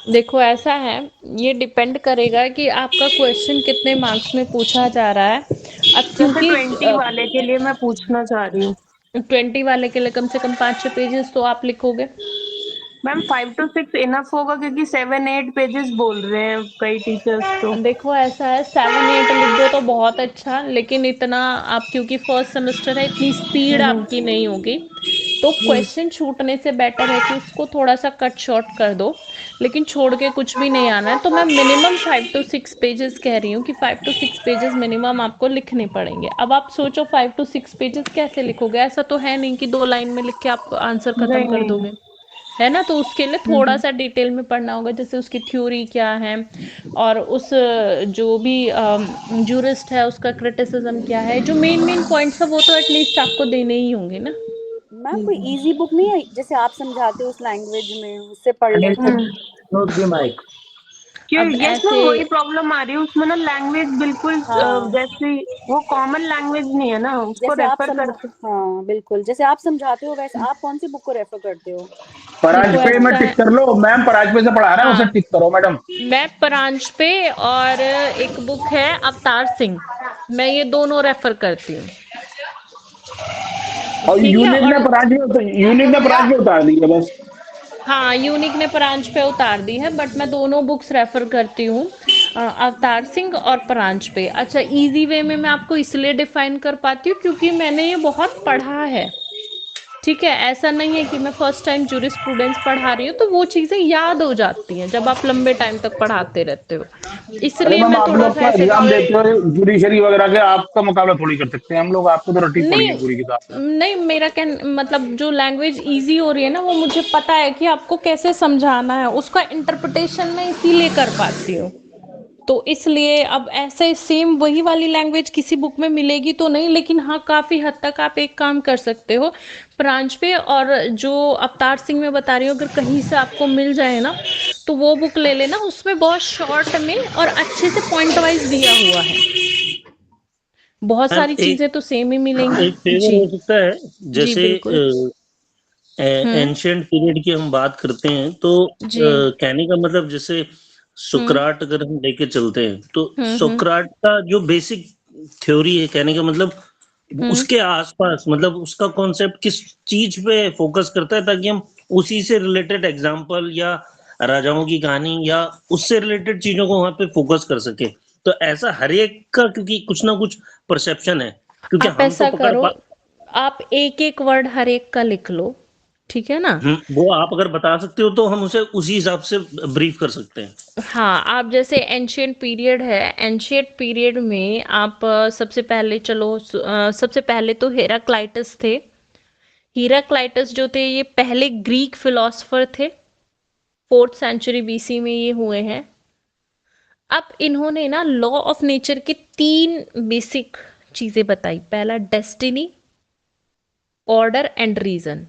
देखो ऐसा है, ये डिपेंड करेगा कि आपका क्वेश्चन कितने मार्क्स में पूछा जा रहा है। अब जैसे क्योंकि 20 वाले के लिए मैं पूछना चाह रही हूँ। 20 वाले के लिए कम से कम 5-6 पेजेस तो आप लिखोगे मैम 5 to 6 इनफ होगा, क्योंकि 7-8 पेजेस बोल रहे हैं कई टीचर्स। तो देखो ऐसा है, 7-8 लिख दो तो बहुत अच्छा, लेकिन इतना आप, क्योंकि फर्स्ट सेमेस्टर है, इतनी स्पीड आपकी नहीं होगी, तो क्वेश्चन छूटने से बेटर है कि उसको थोड़ा सा कट शॉर्ट कर दो, लेकिन छोड़ के कुछ भी नहीं आना है। तो मैं मिनिमम 5 to 6 पेजेस कह रही हूँ कि 5 to 6 पेजेस मिनिमम आपको लिखने पड़ेंगे। अब आप सोचो 5 to 6 पेजेस कैसे लिखोगे, ऐसा तो है नहीं कि 2 लाइन में लिख के आप आंसर खत्म कर दोगे, है ना, तो उसके लिए थोड़ा सा डिटेल में पढ़ना होगा, जैसे उसकी थ्योरी क्या है और उस जो भी जूरिस्ट है उसका क्रिटिसिज्म क्या है, जो मेन पॉइंट्स है वो तो एटलीस्ट आपको देने ही होंगे ना। मैम कोई इजी बुक नहीं है जैसे आप समझाते हो उस लैंग्वेज में, उससे पढ़ ले तो? अब यस ऐसे मैम, वही प्रॉब्लम आ रही है उसमें ना, लैंग्वेज बिल्कुल हाँ। जैसे वो कॉमन लैंग्वेज नहीं है ना, उसको जैसे आप रेफर करते। हाँ बिल्कुल, जैसे आप समझाते हो वैसे आप कौन सी बुक को रेफर करते हो? पराज देखो पे में ऐसा टिक है, कर लो मैम, पराज पे से पढ़ा रहा है उसे हाँ टिक करो मैडम। मैं परांज पे और एक बुक है अवतार सिंह, मैं ये दोनों रेफर करती हूँ। और ठीक है, यूनिक ने और पराज पे उतार दी है बस। हाँ यूनिक ने परांज पे उतार दी है, बट मैं दोनों बुक्स रेफर करती हूँ, अवतार सिंह और परांज पे। अच्छा, इजी वे में मैं आपको इसलिए डिफाइन कर पाती हूँ क्योंकि मैंने ये बहुत पढ़ा है। ठीक है, ऐसा नहीं है कि मैं फर्स्ट टाइम जूरिस्प्रूडेंस पढ़ा रही हूँ तो वो चीजें याद हो जाती हैं जब आप लंबे टाइम तक पढ़ाते रहते हो, अरे इसलिए मैम मैं आप थोड़ा लोग सा तो ऐसे एग्जाम देते हो जुडिशरी वगैरह के, आपका मुकाबला थोड़ी कर सकते हैं हम लोग, आपको तो रट्टी पड़ी है नहीं पूरी किताब। नहीं, मेरा मतलब जो लैंग्वेज इजी हो रही है ना वो मुझे पता है कि आपको कैसे समझाना है, उसका इंटरप्रिटेशन मैं इसीलिए कर पाती हूँ। तो इसलिए अब ऐसे सेम वही वाली लैंग्वेज किसी बुक में मिलेगी तो नहीं, लेकिन हाँ काफी हद तक आप एक काम कर सकते हो प्रांच पे, और जो अवतार सिंह में बता रही हूँ अगर कहीं से आपको मिल जाए ना तो वो बुक ले लेना, उसमें बहुत शॉर्ट में और अच्छे से पॉइंट वाइज दिया हुआ है, बहुत मैम सारी एक चीजें तो सेम ही मिलेंगी। एक फेवर जी हो सकता है, जी जैसे बिल्कुल। एंशियंट पीरियड की हम बात करते हैं तो जी कहने का मतलब जैसे सुकराट अगर हम लेके चलते हैं तो हम्म सुकराट का जो बेसिक थ्योरी है, कहने का मतलब हम्म उसके आसपास मतलब उसका कॉन्सेप्ट किस चीज पे फोकस करता है ताकि हम उसी से रिलेटेड एग्जांपल या राजाओं की कहानी या उससे रिलेटेड चीजों को वहां पे फोकस कर सके। तो ऐसा हर एक का क्योंकि कुछ ना कुछ परसेप्शन है, क्योंकि आप हम तो ऐसा करो, आप एक एक वर्ड हर एक का लिख लो, ठीक है ना। वो आप अगर बता सकते हो तो हम उसे उसी हिसाब से ब्रीफ कर सकते हैं। हाँ, आप जैसे एंशियंट पीरियड है, एंशियंट पीरियड में आप सबसे पहले चलो सबसे पहले तो हेराक्लाइटस थे। हेराक्लाइटस जो थे ये पहले ग्रीक फिलोसोफर थे, 4th सेंचुरी बीसी में ये हुए हैं। अब इन्होंने ना लॉ ऑफ नेचर की 3 बेसिक चीजें बताई, पहला destiny, order and reason.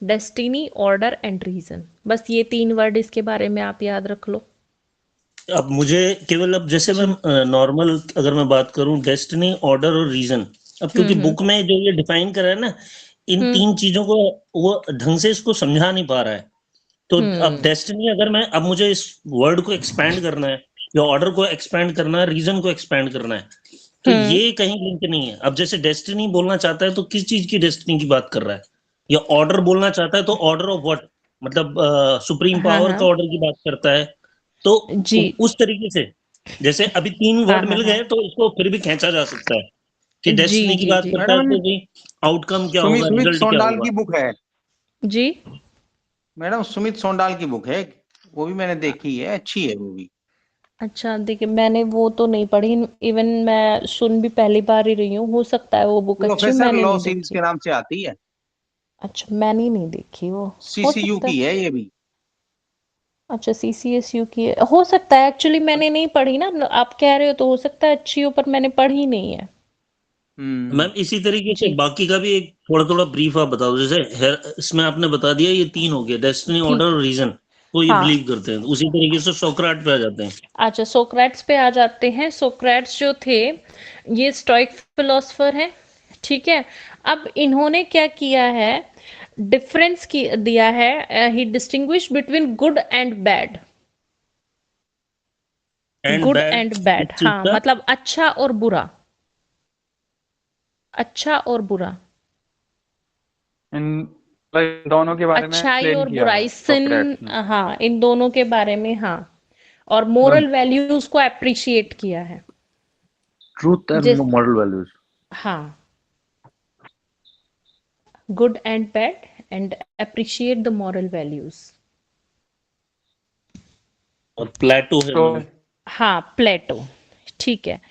Destiny, order and reason, बस ये 3 वर्ड इसके बारे में आप याद रख लो। अब मुझे केवल अब जैसे मैं नॉर्मल अगर मैं बात करूं डेस्टिनी ऑर्डर और रीजन, अब क्योंकि बुक में जो ये डिफाइन करा है ना इन 3 चीजों को वो ढंग से इसको समझा नहीं पा रहा है। तो अब डेस्टिनी अगर मैं अब मुझे इस वर्ड को एक्सपैंड करना है या ऑर्डर को एक्सपैंड करना है, रीजन को एक्सपैंड करना है, तो ये कहीं लिंक नहीं है। अब जैसे डेस्टिनी बोलना चाहता है तो किस चीज की डेस्टिनी की बात कर रहा है, या ऑर्डर बोलना चाहता है तो ऑर्डर ऑफ व्हाट, मतलब सुप्रीम हाँ पावर का हाँ ऑर्डर की बात करता है। तो जी उस तरीके से जैसे अभी 3 हाँ वर्ड हाँ मिल हाँ गए तो इसको फिर भी खींचा जा सकता है कि जी डेस्टिनी की जी बात जी करता है मैडम तो भाई आउटकम क्या सुमित होगा, सुमित रिजल्ट क्या सोंडाल होगा। की बुक है जी। मैडम, सुमित सोंडाल की बुक है, वो भी मैंने देखी है, अच्छी है वो भी। अच्छा देखिए, मैंने वो तो नहीं पढ़ी, इवन मैं सुन भी पहली बार ही रही हूँ, हो सकता है वो बुक अच्छी हो, प्रोफेसर मैंने लॉ नहीं सीरीज देखी। के नाम से आती है, अच्छा मैंने नहीं देखी वो, हो सीसीयू सकता है। की है ये भी। अच्छा सीसीएसयू की है, हो सकता है, एक्चुअली मैंने नहीं पढ़ी ना, आप कह रहे हो तो हो सकता है अच्छी हो, पर मैंने पढ़ी नहीं है। मैम इसी तरीके से जी बाकी का भी एक थोड़ा थोड़ा ब्रीफ आप बताओ, जैसे इसमें आपने बता दिया ये 3 हो गए, डेस्टिनी ऑर्डर ठीक है। और रीजन, तो ये हाँ, बिलीव करते हैं, उसी तरीके से सोक्राट पे आ जाते हैं। अच्छा सोक्रेट्स पे आ जाते हैं। सोक्रेट्स जो थे ये स्टोइक फिलोसोफर हैं, ठीक है। अब इन्होंने क्या किया है, डिफरेंस की दिया है, he distinguish between good and bad. And good bad and किस बैड, चीज हाँ का? मतलब अच्छा और बुरा, अच्छा और बुरा, इन दोनों के बारे में अच्छाई एक्सप्लेन और किया है बुराई, सिन, सोक्रेट्स ने। हाँ इन दोनों के बारे में, हाँ, और मोरल वैल्यूज को अप्रिशिएट किया है। ट्रूथ एंड जिस मॉरल वैल्यूज। हाँ, good and bad and appreciate the moral values. और प्लेटो है तो मैम। हाँ प्लेटो, ठीक है।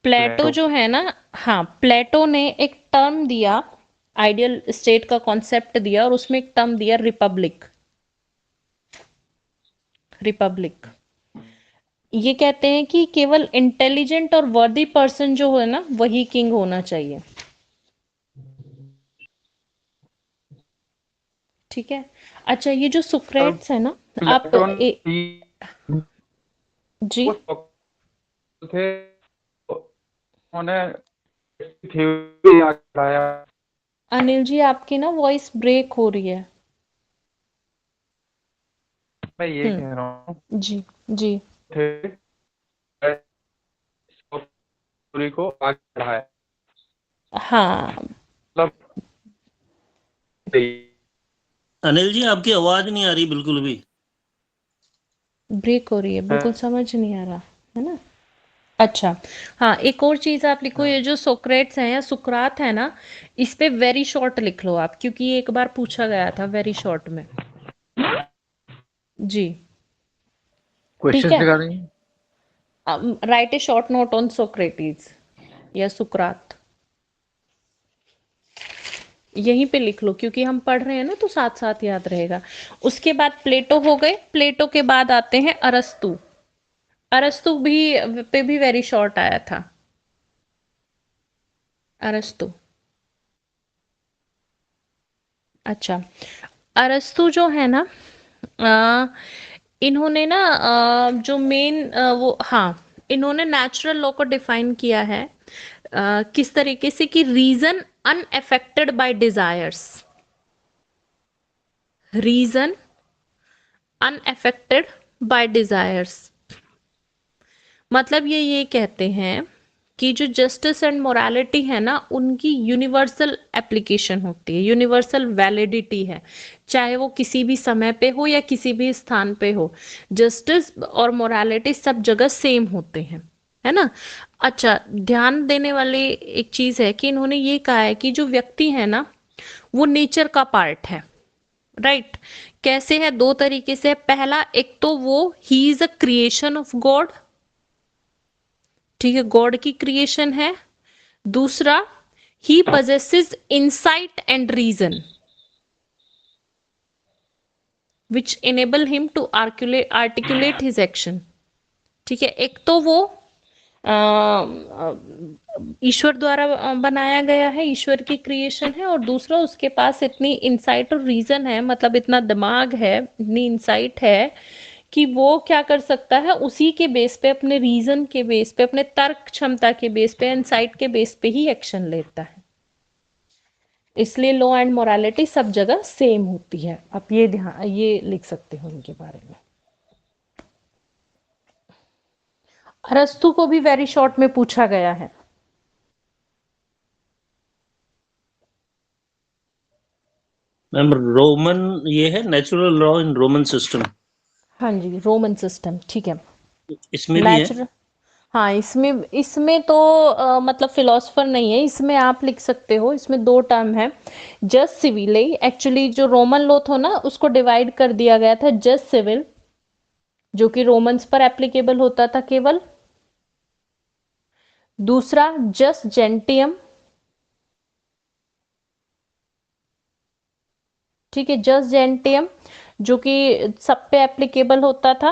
प्लेटो प्लेटो जो है ना, हाँ प्लेटो ने एक टर्म दिया आइडियल स्टेट का कॉन्सेप्ट दिया और उसमें एक टर्म दिया रिपब्लिक। रिपब्लिक ये कहते हैं कि केवल इंटेलिजेंट और वर्दी पर्सन जो है ना वही किंग होना चाहिए। ठीक है। अच्छा, ये जो सुक्रेट्स है ना, आप जी थे उन्होंने थ्योरी आया। अनिल जी, आपकी ना वॉइस ब्रेक हो रही है। मैं ये कह रहा हूँ जी जी थे थ्योरी को आगे बढ़ाया, हाँ। मतलब अनिल जी आपकी आवाज नहीं आ रही बिल्कुल भी। ब्रेक हो रही है, बिल्कुल समझ नहीं आ रहा है ना। अच्छा, हाँ, एक और चीज आप लिखो, ये जो सोक्रेट्स हैं या सुकरात है ना, इस पे वेरी शॉर्ट लिख लो आप, क्योंकि ये एक बार पूछा गया था वेरी शॉर्ट में। जी ठीक क्वेश्चंस है। लगा रही हैं। Right A short note on Socrates या सुकरात, यहीं पे लिख लो, क्योंकि हम पढ़ रहे हैं ना तो साथ साथ याद रहेगा। उसके बाद प्लेटो हो गए, प्लेटो के बाद आते हैं अरस्तु। अरस्तु भी वेरी शॉर्ट आया था। अरस्तु, अच्छा, अरस्तु जो है ना, इन्होंने ना जो मेन वो, हाँ, इन्होंने नेचुरल लॉ को डिफाइन किया है किस तरीके से कि reason unaffected by desires. Reason unaffected by desires मतलब ये कहते हैं कि जो जस्टिस एंड मोरालिटी है ना, उनकी यूनिवर्सल एप्लीकेशन होती है, यूनिवर्सल वैलिडिटी है, चाहे वो किसी भी समय पे हो या किसी भी स्थान पे हो। जस्टिस और मोरालिटी सब जगह सेम होते हैं, है ना। अच्छा, ध्यान देने वाली एक चीज है कि इन्होंने ये कहा है कि जो व्यक्ति है ना, वो नेचर का पार्ट है। राइट, कैसे है? दो तरीके से। पहला, एक तो वो he is a creation of God, ठीक है, गॉड की क्रिएशन है। दूसरा, ही possesses insight and reason which enable him to articulate his action। ठीक है, एक तो वो ईश्वर द्वारा बनाया गया है, ईश्वर की क्रिएशन है, और दूसरा उसके पास इतनी इंसाइट और रीजन है, मतलब इतना दिमाग है, इतनी इंसाइट है कि वो क्या कर सकता है, उसी के बेस पे, अपने रीजन के बेस पे, अपने तर्क क्षमता के बेस पे, इंसाइट के बेस पे ही एक्शन लेता है। इसलिए लॉ एंड मोरालिटी सब जगह सेम होती है। आप ये लिख सकते हो इनके बारे में। अरस्तु को भी वेरी शॉर्ट में पूछा गया है। मैम, रोमन ये है natural law in Roman system. हाँ जी, रोमन सिस्टम, ठीक है। इसमें भी है। नेचुरल, हाँ, इसमें तो मतलब फिलोसफर नहीं है, इसमें आप लिख सकते हो। इसमें दो टर्म है, जस्ट सिविल। एक्चुअली जो रोमन लॉ था ना, उसको डिवाइड कर दिया गया था, जस्ट सिविल जो कि रोमन्स पर एप्लीकेबल होता था केवल। दूसरा, जस्ट जेंटियम, ठीक है, जस्ट जेंटियम जो कि सब पे एप्लीकेबल होता था।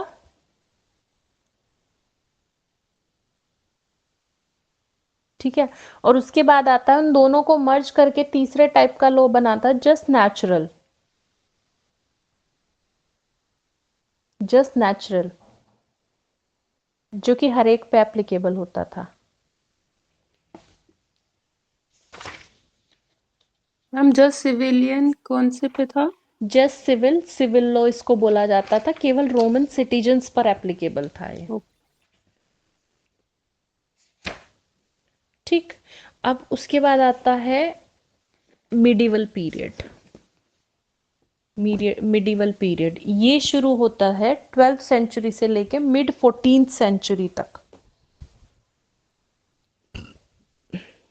ठीक है, और उसके बाद आता है, उन दोनों को मर्ज करके तीसरे टाइप का लॉ बनाता है, जस्ट नेचुरल। जस्ट नेचुरल जो कि हर एक पे एप्लीकेबल होता था। मैम जस्ट सिविलियन कौन से पे था? जस्ट सिविल लॉ इसको बोला जाता था, केवल रोमन सिटीजन्स पर एप्लीकेबल था ये। ठीक, अब उसके बाद आता है मिडिवल पीरियड। मिडिवल पीरियड ये शुरू होता है 12th सेंचुरी से लेके मिड 14th सेंचुरी तक।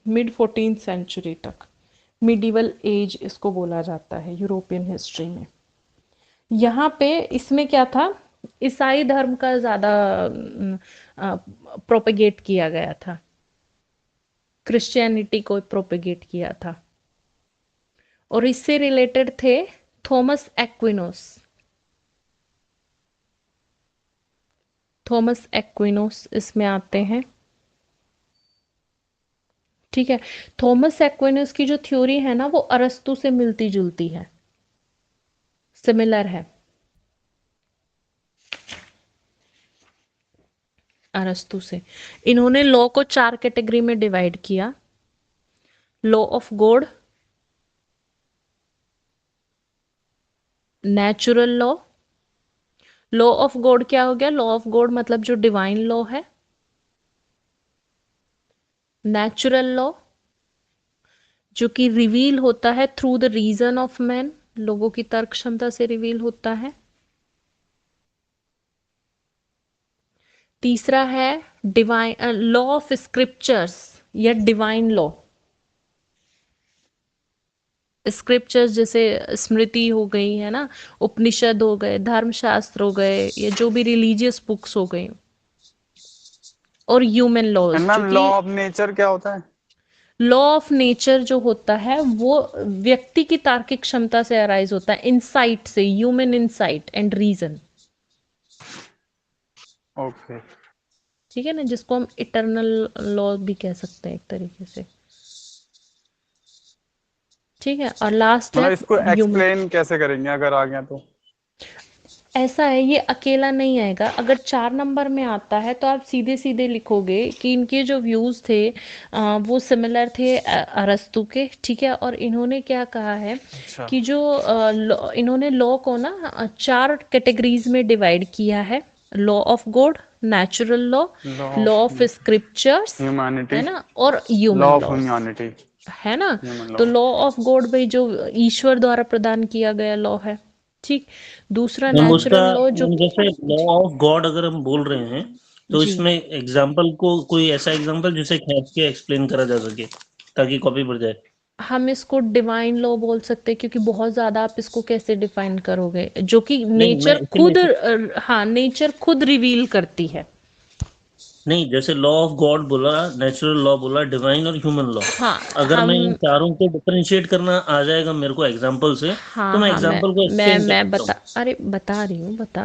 मिड 14th सेंचुरी तक मिडिवल एज इसको बोला जाता है यूरोपियन हिस्ट्री में। यहाँ पे इसमें क्या था, ईसाई धर्म का ज्यादा प्रोपेगेट किया गया था, क्रिश्चियनिटी को प्रोपेगेट किया था। और इससे रिलेटेड थे थॉमस एक्विनोस। थॉमस एक्विनोस इसमें आते हैं, ठीक है। थॉमस एक्विनोस की जो थ्योरी है ना वो अरस्तु से मिलती जुलती है, सिमिलर है अरस्तु से। इन्होंने लॉ को 4 कैटेगरी में डिवाइड किया, law of God, natural law. Law of God क्या हो गया? लॉ ऑफ गॉड मतलब जो डिवाइन लॉ है। नेचुरल लॉ जो कि रिवील होता है through the reason of man, लोगों की तर्क क्षमता से रिवील होता है। तीसरा है डिवाइन लॉ ऑफ स्क्रिप्चर्स या डिवाइन लॉ। स्क्रिप्चर्स जैसे स्मृति हो गई है ना, उपनिषद हो गए, धर्मशास्त्र हो गए, या जो भी रिलीजियस बुक्स हो गई। और human laws. Ma'am law of nature क्या होता है? लॉ ऑफ नेचर जो होता है वो व्यक्ति की तार्किक क्षमता से अराइज होता है, इंसाइट से, human insight and reason. Okay, ठीक है ना, जिसको हम इटर्नल लॉ भी कह सकते हैं एक तरीके से, ठीक है। और लास्ट है इसको एक्सप्लेन कैसे करेंगे अगर आ गया तो? ऐसा है, ये अकेला नहीं आएगा। अगर 4 नंबर में आता है तो आप सीधे सीधे लिखोगे कि इनके जो व्यूज थे वो सिमिलर थे अरस्तु के, ठीक है। और इन्होंने क्या कहा है कि जो इन्होंने लॉ को ना 4 कैटेगरीज में डिवाइड किया है, law of God, natural law, law of scriptures, humanity, है ना, और law human of law, humanity, है ना। तो लॉ ऑफ गॉड भाई जो ईश्वर द्वारा प्रदान किया गया लॉ है, ठीक। दूसरा मैम उसका नेचुरल लॉ जो जैसे लॉ ऑफ गॉड अगर हम बोल रहे हैं तो जी इसमें एग्जांपल को कोई ऐसा एग्जांपल जिसे खींच के एक्सप्लेन करा जा सके ताकि कॉपी पड़ जाए। हम इसको डिवाइन लॉ बोल सकते हैं, क्योंकि बहुत ज्यादा आप इसको कैसे डिफाइन करोगे, जो कि नहीं, मैं नेचर खुद हाँ नेचर खुद रिवील करती है। नहीं, जैसे लॉ ऑफ गॉड बोला, नेचुरल लॉ बोला, डिवाइन और ह्यूमन लॉ, हाँ अगर मैं इन हम चारों को डिफरेंशिएट करना आ जाएगा मेरे को एग्जांपल से, हाँ तो मैं हाँ एग्जांपल को मैं एक्सप्लेन कर सकता हूँ। अरे बता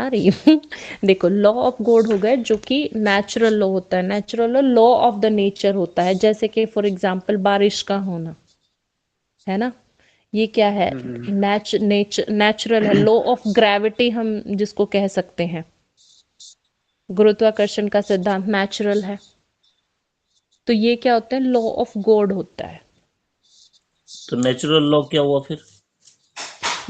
रही हूँ देखो, लॉ ऑफ गॉड हो गए जो कि नेचुरल लॉ होता है। Natural law of the nature होता है, जैसे कि फॉर एग्जांपल बारिश का होना, है ना, ये क्या है? नेचुरल है। लॉ ऑफ ग्रेविटी हम जिसको कह सकते हैं, गुरुत्वाकर्षण का सिद्धांत नेचुरल है। तो ये क्या होता है? लॉ ऑफ गॉड होता है। तो नेचुरल लॉ क्या हुआ फिर?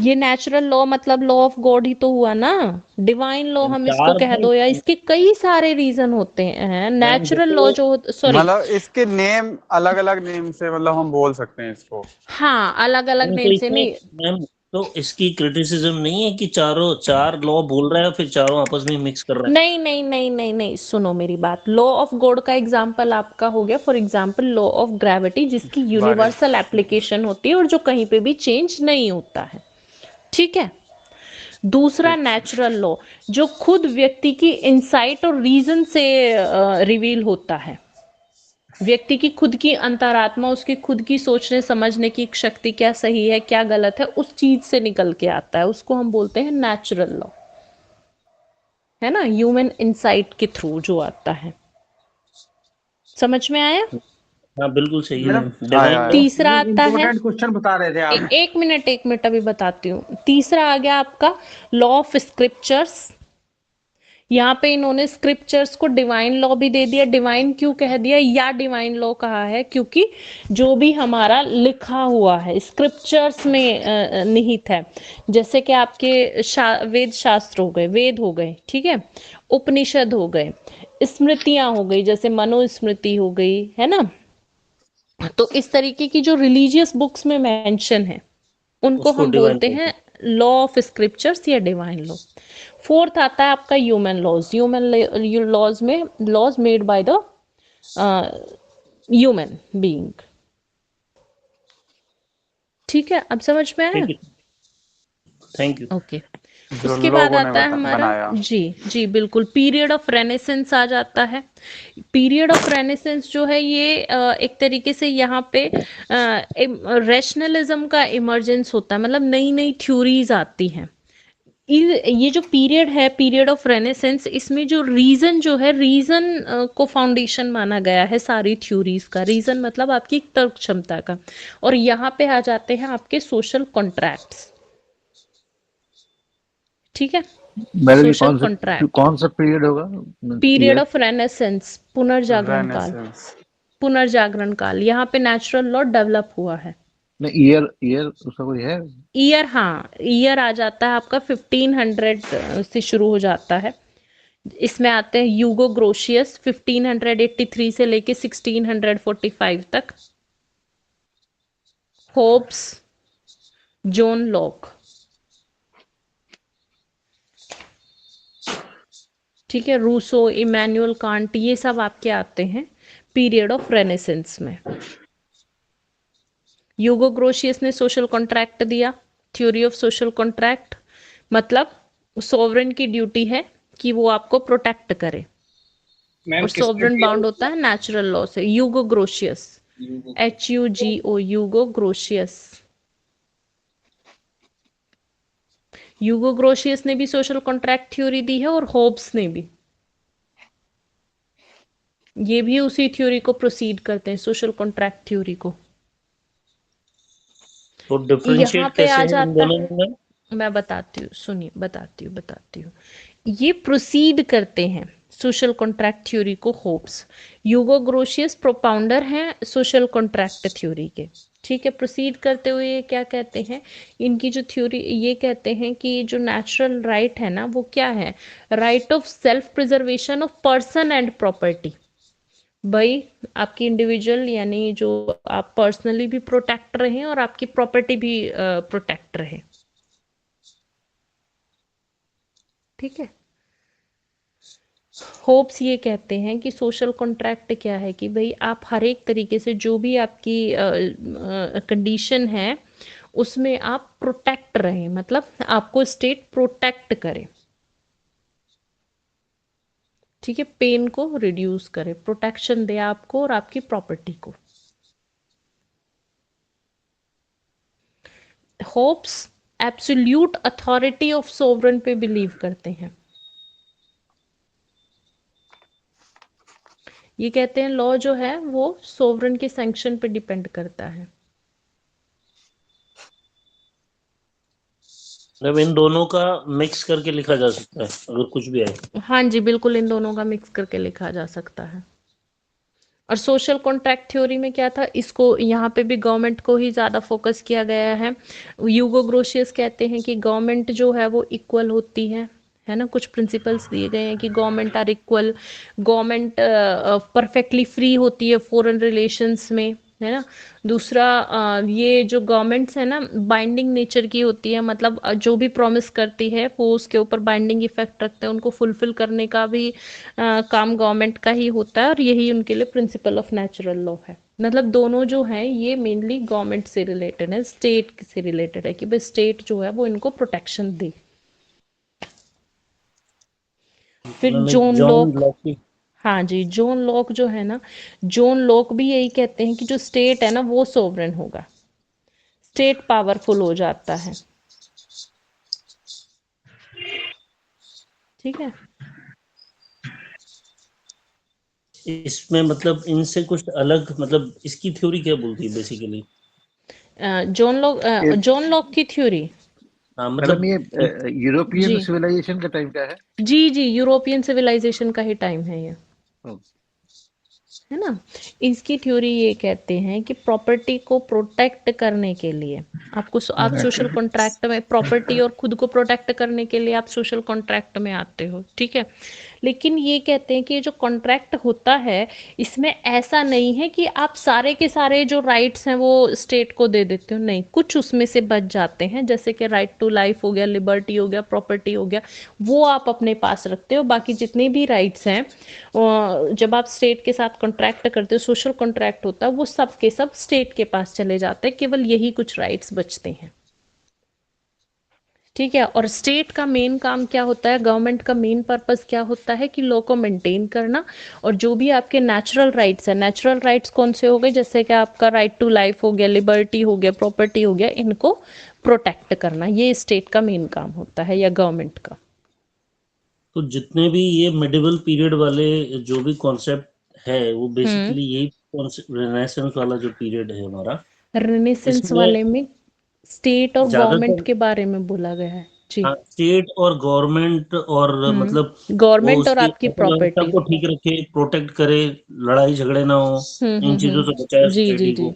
ये नेचुरल लॉ मतलब लॉ ऑफ गॉड ही तो हुआ ना। डिवाइन लॉ हम इसको चार कह दो, या इसके कई सारे रीजन होते हैं। नेचुरल लॉ जो सॉरी मतलब इसके नेम अलग अलग नेम से मतलब हम बोल सकते हैं इसको? हाँ अलग अलग तो नेम से इसमें नहीं। मैम तो इसकी क्रिटिसिज्म नहीं है कि चार लॉ बोल रहा है फिर चारों आपस में मिक्स कर रहा है? नहीं नहीं नहीं नहीं नहीं, सुनो मेरी बात। लॉ ऑफ गॉड का एग्जांपल आपका हो गया for example law of gravity, जिसकी यूनिवर्सल एप्लीकेशन होती है और जो कहीं पे भी चेंज नहीं होता है, ठीक है। दूसरा नेचुरल लॉ जो खुद व्यक्ति की इंसाइट और रीजन से रिवील होता है। व्यक्ति की खुद की अंतरात्मा, उसकी खुद की सोचने समझने की शक्ति, क्या सही है क्या गलत है, उस चीज से निकल के आता है, उसको हम बोलते हैं नेचुरल लॉ, है ना, ह्यूमन इंसाइट के थ्रू जो आता है। समझ में आया? हाँ बिल्कुल सही है। आया, डिवाइन तीसरा आता है, क्वेश्चन बता रहे थे आप। एक मिनट अभी बताती हूँ। तीसरा आ गया आपका लॉ ऑफ स्क्रिप्चर्स। यहाँ पे इन्होंने स्क्रिप्चर्स को डिवाइन लॉ भी दे दिया। डिवाइन क्यों कह दिया या डिवाइन लॉ कहा है? क्योंकि जो भी हमारा लिखा हुआ है स्क्रिप्चर्स में निहित है। जैसे कि आपके वेद शास्त्र हो गए, वेद हो गए, ठीक है, उपनिषद हो गए, स्मृतियां हो गई, जैसे मनुस्मृति हो गई, है ना। तो इस तरीके की जो रिलीजियस बुक्स में मेंशन है उनको उसको हम divine बोलते law हैं लॉ ऑफ स्क्रिप्चर्स या डिवाइन लॉ। फोर्थ आता है आपका ह्यूमन लॉज। ह्यूमन लॉज में laws made by the human being, ठीक है। अब समझ में आया? Thank you. ओके। जो उसके बाद लोगों ने आता है हमारा, बनाया। जी जी बिल्कुल, पीरियड ऑफ रेनेसेंस आ जाता है। पीरियड ऑफ रेनेसेंस जो है ये एक तरीके से यहाँ पे रैशनलिज्म का इमर्जेंस होता है, मतलब नई नई थ्योरीज आती हैं। ये जो पीरियड है, पीरियड ऑफ रेनेसेंस, इसमें जो रीजन है, रीजन को फाउंडेशन माना गया है सारी थ्योरीज का। रीजन मतलब आपकी तर्क क्षमता का। और यहाँ पे आ जाते हैं आपके सोशल कॉन्ट्रैक्ट्स, ठीक है, मैडम ये सोशल कॉन्ट्रैक्ट। कौन सा पीरियड होगा? Period year? ऑफ रेनेसेंस, पुनर्जागरण काल। Renaissance। पुनर्जागरण काल, यहाँ पे नेचुरल लॉ डेवलप हुआ है। नहीं, ईयर ईयर उसका कोई है? ईयर, हाँ, ईयर आ जाता है आपका 1500 से शुरू हो जाता है। इसमें आते हैं यूगो ग्रोशियस 1583 से लेके 1645 तक। होब्स, जॉन लॉक, ठीक है, रूसो, इमैनुअल कांट, ये सब आपके आते हैं पीरियड ऑफ रेनेसेंस में। यूगो ग्रोशियस ने सोशल कॉन्ट्रैक्ट दिया, थ्योरी ऑफ सोशल कॉन्ट्रैक्ट, मतलब सोवरेन की ड्यूटी है कि वो आपको प्रोटेक्ट करे, और सोवरेन बाउंड होता है नेचुरल लॉ से। यूगो ग्रोशियस, HUGO, यूगो ग्रोशियस। यूगो ग्रोशियस ने भी सोशल कॉन्ट्रैक्ट थ्योरी दी है, और होब्स ने भी। ये भी उसी थ्योरी को प्रोसीड करते हैं, सोशल कॉन्ट्रैक्ट थ्योरी को। तो यहाँ डिफरेंशिएट पे कैसे आ है इन जाता दोनों है, में? मैं बताती हूँ, सुनिए, बताती हूँ। ये प्रोसीड करते हैं सोशल कॉन्ट्रैक्ट थ्योरी को होब्स। यूगो ग्रोशियस प्रोपाउंडर हैं सोशल कॉन्ट्रैक्ट थ्योरी के, ठीक है। प्रोसीड करते हुए ये क्या कहते हैं, इनकी जो थ्योरी, ये कहते हैं कि जो नेचुरल राइट है ना, वो क्या है, right of self preservation of person and property. भाई आपकी इंडिविजुअल, यानी जो आप पर्सनली भी प्रोटेक्ट रहे और आपकी प्रॉपर्टी भी प्रोटेक्ट रहे, ठीक है। होप्स ये कहते हैं कि सोशल कॉन्ट्रैक्ट क्या है कि भाई आप हर एक तरीके से जो भी आपकी कंडीशन है उसमें आप प्रोटेक्ट रहें, मतलब आपको स्टेट प्रोटेक्ट करे, ठीक है, पेन को रिड्यूस करे, प्रोटेक्शन दे आपको और आपकी प्रॉपर्टी को। Hopes absolute authority of sovereign पे बिलीव करते हैं। ये कहते हैं लॉ जो है वो सोवरेन के सैंक्शन पे डिपेंड करता है। मतलब इन दोनों का मिक्स करके लिखा जा सकता है अगर कुछ भी है। हाँ जी बिल्कुल, इन दोनों का मिक्स करके लिखा जा सकता है। और सोशल कॉन्ट्रैक्ट थ्योरी में क्या था, इसको यहाँ पे भी गवर्नमेंट को ही ज्यादा फोकस किया गया है। यूगो ग्रोशियस कहते हैं कि गवर्नमेंट जो है वो इक्वल होती है ना, कुछ प्रिंसिपल्स दिए गए हैं कि government are equal, government perfectly free होती है फॉरेन रिलेशंस में, है ना। दूसरा ये जो गवर्नमेंट्स है ना, बाइंडिंग नेचर की होती है, मतलब जो भी प्रॉमिस करती है वो उसके ऊपर बाइंडिंग इफेक्ट रखते हैं, उनको फुलफिल करने का भी काम गवर्नमेंट का ही होता है, और यही उनके लिए प्रिंसिपल ऑफ नेचुरल लॉ है। मतलब दोनों जो हैं ये मेनली गवर्नमेंट से रिलेटेड है, स्टेट से रिलेटेड है कि भाई स्टेट जो है वो इनको प्रोटेक्शन दे। फिर जॉन लॉक, हाँ जी, जॉन लॉक जो है ना, जॉन लॉक भी यही कहते हैं कि जो स्टेट है ना वो सोवरेन होगा, स्टेट पावरफुल हो जाता है, ठीक है। इसमें मतलब इनसे कुछ अलग, मतलब इसकी थ्योरी क्या बोलती है बेसिकली? जॉन लॉक की थ्योरी, हाँ मैडम मतलब ये यूरोपियन जी सिविलाइजेशन का टाइम क्या है? जी यूरोपियन सिविलाइजेशन का ही टाइम है ये, ओ, है ना। इसकी थ्योरी ये कहते हैं कि प्रॉपर्टी को प्रोटेक्ट करने के लिए आप सोशल कॉन्ट्रैक्ट में, प्रॉपर्टी और खुद को प्रोटेक्ट करने के लिए आप सोशल कॉन्ट्रैक्ट में आते हो, ठीक है। लेकिन ये कहते हैं कि ये जो कॉन्ट्रैक्ट होता है इसमें ऐसा नहीं है कि आप सारे के सारे जो राइट्स हैं वो स्टेट को दे देते हो, नहीं, कुछ उसमें से बच जाते हैं, जैसे कि राइट टू लाइफ हो गया, लिबर्टी हो गया, प्रॉपर्टी हो गया, वो आप अपने पास रखते हो। बाकी जितने भी राइट्स हैं जब आप स्टेट के साथ कॉन्ट्रैक्ट करते हो, सोशल कॉन्ट्रैक्ट होता है, वो सब के सब स्टेट के पास चले जाते हैं, केवल यही कुछ राइट्स बचते हैं, ठीक है। और स्टेट का मेन काम क्या होता है, गवर्नमेंट का मेन पर्पस क्या होता है कि लॉ को मेंटेन करना, और जो भी आपके नेचुरल राइट्स है, नेचुरल राइट्स कौन से हो गए, जैसे कि आपका राइट टू लाइफ हो गया, लिबर्टी हो गया, प्रॉपर्टी हो गया, इनको प्रोटेक्ट करना, ये स्टेट का मेन काम होता है या गवर्नमेंट का। तो जितने भी ये मिडिवल पीरियड वाले जो भी कॉन्सेप्ट है वो बेसिकली यही रेनेसेंस वाला जो पीरियड है हमारा, रेनेसेंस इसमें वाले में स्टेट और गवर्नमेंट ज्यादातर के बारे में बोला गया है जी। स्टेट और गवर्नमेंट और मतलब वो गवर्नमेंट और उसकी आपकी अर्थव्यवस्था प्रॉपर्टी। को ठीक रखे, प्रोटेक्ट करे, लड़ाई झगड़े ना हो, इन चीजों से बचाए जी जी सोसाइटी जी को,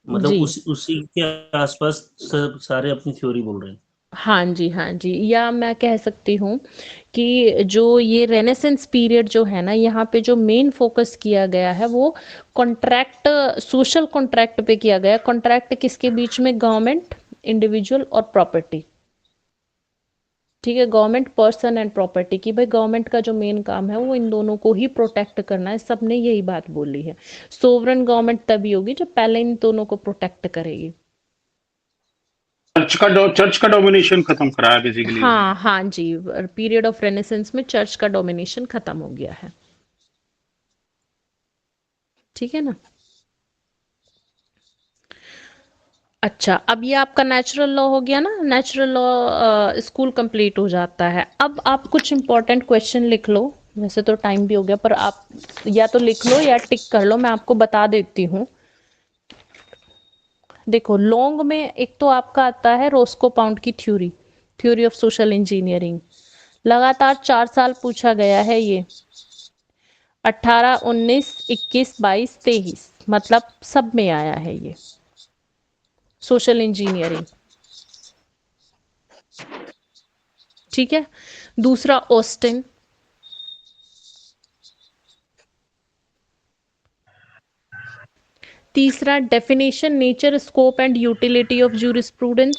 मतलब जी। उसी के आसपास सब सारे अपनी थ्योरी बोल रहे हैं। हाँ जी हाँ जी, या मैं कह सकती हूँ कि जो ये रेनेसेंस पीरियड जो है ना, यहाँ पे जो मेन फोकस किया गया है वो कॉन्ट्रैक्ट, सोशल कॉन्ट्रैक्ट पे किया गया। कॉन्ट्रैक्ट किसके बीच में, गवर्नमेंट, इंडिविजुअल और प्रॉपर्टी। ठीक है, गवर्नमेंट, पर्सन एंड प्रॉपर्टी, की भाई गवर्नमेंट का जो मेन काम है वो इन दोनों को ही प्रोटेक्ट करना है। सबने यही बात बोली है। सोवरेन गवर्नमेंट तभी होगी जब पहले इन दोनों को प्रोटेक्ट करेगी। चर्च का डोमिनेशन खत्म करा है बेसिकली। हाँ हाँ जी, पीरियड ऑफ रेनेसेंस में चर्च का डोमिनेशन खत्म हो गया है। ठीक है ना। अच्छा, अब ये आपका नेचुरल लॉ हो गया ना, नेचुरल लॉ स्कूल कंप्लीट हो जाता है। अब आप कुछ इंपॉर्टेंट क्वेश्चन लिख लो, वैसे तो टाइम भी हो गया पर आप या तो लिख लो या टिक कर लो, मैं आपको बता देती हूँ। देखो, लॉन्ग में एक तो आपका आता है रोस्को पाउंड की theory, theory of social engineering. लगातार 4 साल पूछा गया है ये, 18, 19, 21, 22, 23, मतलब सब में आया है ये सोशल इंजीनियरिंग। ठीक है। दूसरा ऑस्टिन, तीसरा definition, nature, scope and utility of jurisprudence.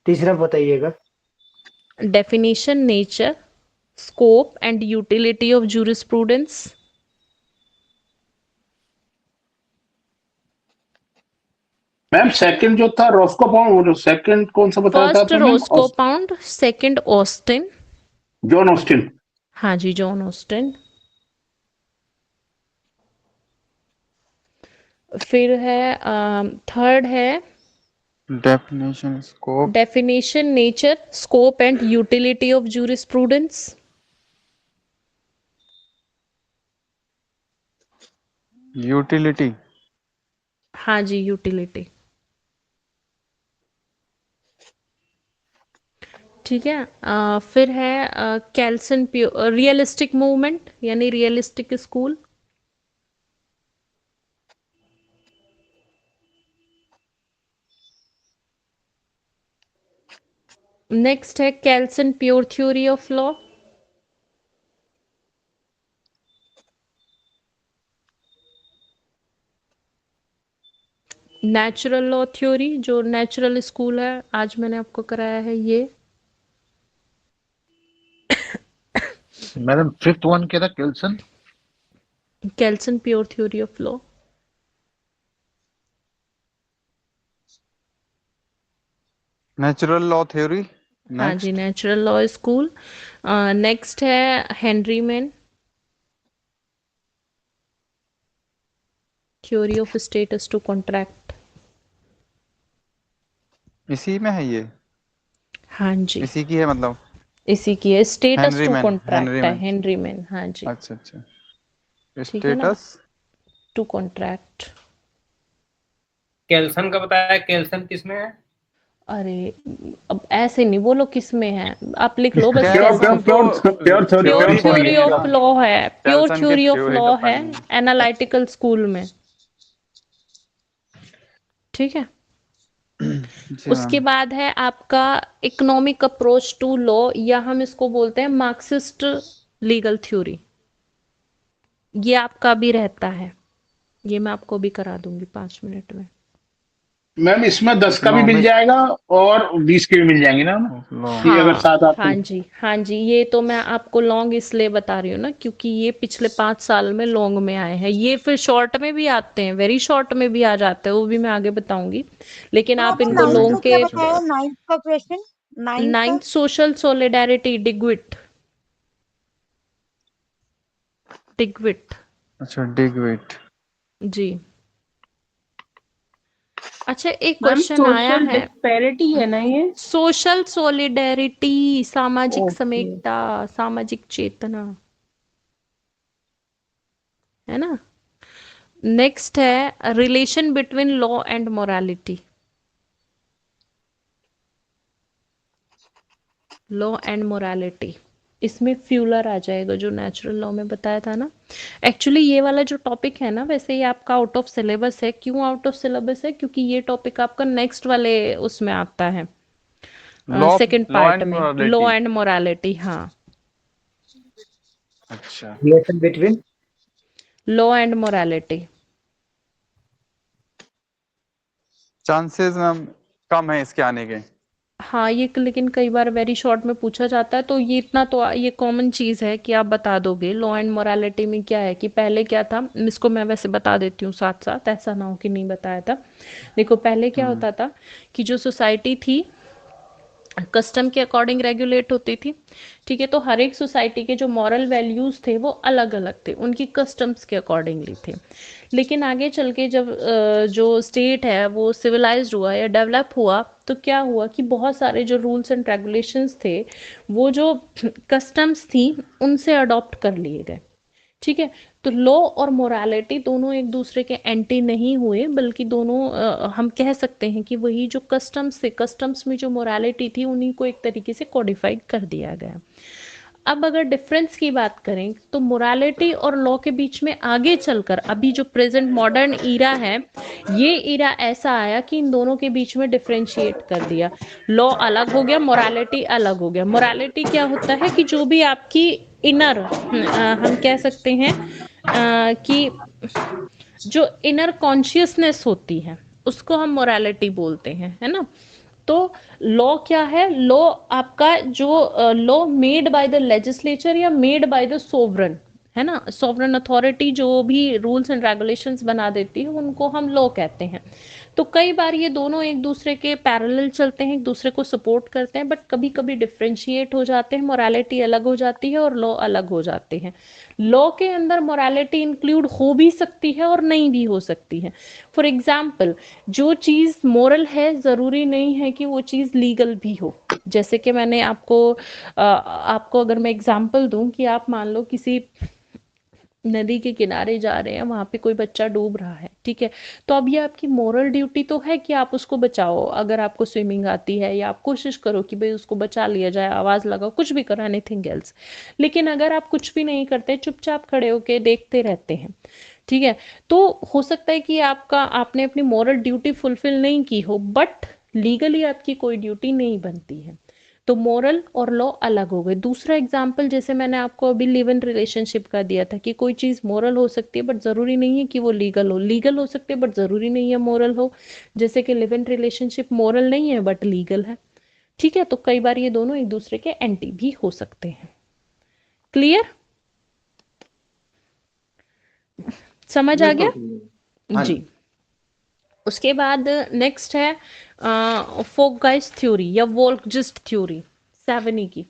तीसरा बताइएगा। Definition, nature, scope and utility of jurisprudence. Ma'am second जो था रोस्को पाउंड, सेकंड कौन सा बताया था फर्स्ट आपने ma'am? Roscoe Pound, second Austin. John Austin. हाँ जी, जॉन ऑस्टिन। फिर है थर्ड है definition, scope, definition, nature, scope and utility of jurisprudence. Utility. हाँ जी, यूटिलिटी। ठीक है। फिर है कैल्सन प्योर, रियलिस्टिक मूवमेंट यानी रियलिस्टिक स्कूल। नेक्स्ट है Kelsen pure theory of law. Natural law theory, जो नेचुरल स्कूल है, आज मैंने आपको कराया है ये। मैडम फिफ्थ वन क्या था? Kelsen. Kelsen pure theory of law. Natural law theory. हाँ जी, नेचुरल लॉ स्कूल। नेक्स्ट है Henry Maine, theory of status to contract. इसी में है ये? हाँ जी, इसी की है मतलब? इसी की है, status Henry to Maine, contract Henry है, मैन। Henry Maine. हाँ जी, अच्छा अच्छा, ठीक है ना, स्टेटस टू कॉन्ट्रैक्ट। कैल्सन का बताया, कैल्सन किसमें है? अरे अब ऐसे नहीं बोलो किस में है, आप लिख लो बस Kelsen Kelsen. Pure pure theory है। ऑफ लॉ है, प्योर कैल्सन की थ्योरी ऑफ थ्योरी लॉ तो है पढ़नी एनालिटिकल स्कूल में। ठीक है। जी उसके मैम। बाद है आपका इकोनॉमिक अप्रोच टू लॉ, या हम इसको बोलते हैं मार्क्सिस्ट लीगल थ्योरी। ये आपका भी रहता है, ये मैं आपको भी करा दूंगी 5 मिनट में। मैम इसमें 10 का भी नौ मिल में जाएगा और 20 के भी मिल जाएंगे ना कि अगर हाँ साथ आते हाँ हैं। जी हाँ जी, ये तो मैं आपको लॉन्ग इसलिए बता रही हूँ ना क्योंकि ये पिछले 5 साल में लॉन्ग में आए हैं, ये फिर शॉर्ट में भी आते हैं, वेरी शॉर्ट में भी आ जाते हैं, वो भी मैं आगे बताऊंगी, लेकिन तो आप आपने इनको नाइन्थ लॉन्ग का क्या के। बताया, नाइन्थ का क्वेश्चन, नाइन्थ का? Ninth social solidarity, Duguit. Duguit अच्छा, डिग वेट। जी। अच्छा, एक मैम क्वेश्चन आया सोशल है, डिस्पैरिटी है ना ये? सोशल सोलिडेरिटी, सामाजिक ओके। समेकता, सामाजिक चेतना, है ना। नेक्स्ट है relation between law and morality, law and morality, इसमें फ्यूलर आ जाएगा जो नेचुरल लॉ में बताया था ना। एक्चुअली ये वाला जो टॉपिक है ना, वैसे ये आपका आउट ऑफ सिलेबस है। क्यों आउट ऑफ सिलेबस है? क्योंकि ये टॉपिक आपका नेक्स्ट वाले उसमें आता है, law second law part and में, लॉ मोरालिटी। And morality. हाँ, अच्छा, relation between. Law and morality. Chances ma'am कम है इसके आने के। हाँ, ये लेकिन कई बार वेरी शॉर्ट में पूछा जाता है, तो ये इतना तो ये कॉमन चीज़ है कि आप बता दोगे लॉ एंड मोरालिटी में क्या है। कि पहले क्या था, इसको मैं वैसे बता देती हूँ साथ साथ, ऐसा ना हो कि नहीं बताया था। देखो पहले क्या होता था कि जो सोसाइटी थी कस्टम के अकॉर्डिंग रेगुलेट होती थी, ठीक है। तो हर एक सोसाइटी के जो मॉरल वैल्यूज़ थे वो अलग अलग थे, उनकी कस्टम्स के अकॉर्डिंगली थे। लेकिन आगे चल के जब जो स्टेट है वो सिविलाइज्ड हुआ या डेवलप हुआ, तो क्या हुआ कि बहुत सारे जो रूल्स एंड रेगुलेशंस थे, वो जो कस्टम्स थी उनसे अडॉप्ट कर लिए गए, ठीक है। तो लॉ और मोरालिटी दोनों एक दूसरे के एंटी नहीं हुए, बल्कि दोनों हम कह सकते हैं कि वही जो कस्टम्स थे, कस्टम्स में जो मोरालिटी थी, उन्हीं को एक तरीके से कॉडिफाइड कर दिया गया। अब अगर डिफरेंस की बात करें तो मोरालिटी और लॉ के बीच में आगे चलकर अभी जो प्रेजेंट मॉडर्न ईरा है, ये ईरा ऐसा आया कि इन दोनों के बीच में डिफरेंशिएट कर दिया। लॉ अलग हो गया, मोरालिटी अलग हो गया। मोरालिटी क्या होता है कि जो भी आपकी इनर, हम कह सकते हैं कि जो इनर कॉन्शियसनेस होती है उसको हम मोरालिटी बोलते हैं, है ना। तो लॉ क्या है? लॉ आपका जो law made by the legislature या मेड बाय द सोवरन, है ना। सोवरन अथॉरिटी जो भी रूल्स एंड रेगुलेशंस बना देती है उनको हम लॉ कहते हैं। तो कई बार ये दोनों एक दूसरे के पैरेलल चलते हैं, एक दूसरे को सपोर्ट करते हैं, बट कभी कभी डिफ्रेंशिएट हो जाते हैं, मोरालिटी अलग हो जाती है और लॉ अलग हो जाते हैं। लॉ के अंदर मोरालिटी इंक्लूड हो भी सकती है और नहीं भी हो सकती है। फॉर एग्जाम्पल, जो चीज़ मोरल है ज़रूरी नहीं है कि वो चीज़ लीगल भी हो। जैसे कि मैंने आपको अगर मैं एग्जाम्पल दूं कि आप मान लो किसी नदी के किनारे जा रहे हैं, वहां पे कोई बच्चा डूब रहा है, ठीक है। तो अब ये आपकी मोरल ड्यूटी तो है कि आप उसको बचाओ, अगर आपको स्विमिंग आती है, या आप कोशिश करो कि भाई उसको बचा लिया जाए, आवाज लगाओ, कुछ भी करो, एनीथिंग एल्स। लेकिन अगर आप कुछ भी नहीं करते, चुपचाप खड़े होके देखते रहते हैं, ठीक है, तो हो सकता है कि आपने अपनी मोरल ड्यूटी फुलफिल नहीं की हो, बट लीगली आपकी कोई ड्यूटी नहीं बनती है। तो मोरल और लॉ अलग हो गए। दूसरा एग्जाम्पल जैसे मैंने आपको अभी लिव इन रिलेशनशिप का दिया था कि कोई चीज़ मोरल हो सकती है बट ज़रूरी नहीं है कि वो लीगल हो, लीगल हो सकती है बट ज़रूरी नहीं है मोरल हो। जैसे कि लिव इन रिलेशनशिप मोरल नहीं है बट लीगल है, ठीक है। तो कई बार ये दोनों एक दूसरे के एंटी भी हो सकते हैं। क्लियर? समझ आ गया जी। उसके बाद नेक्स्ट है फोगाइस थ्योरी या वोल्कजिस्ट थ्योरी, सेवनी की।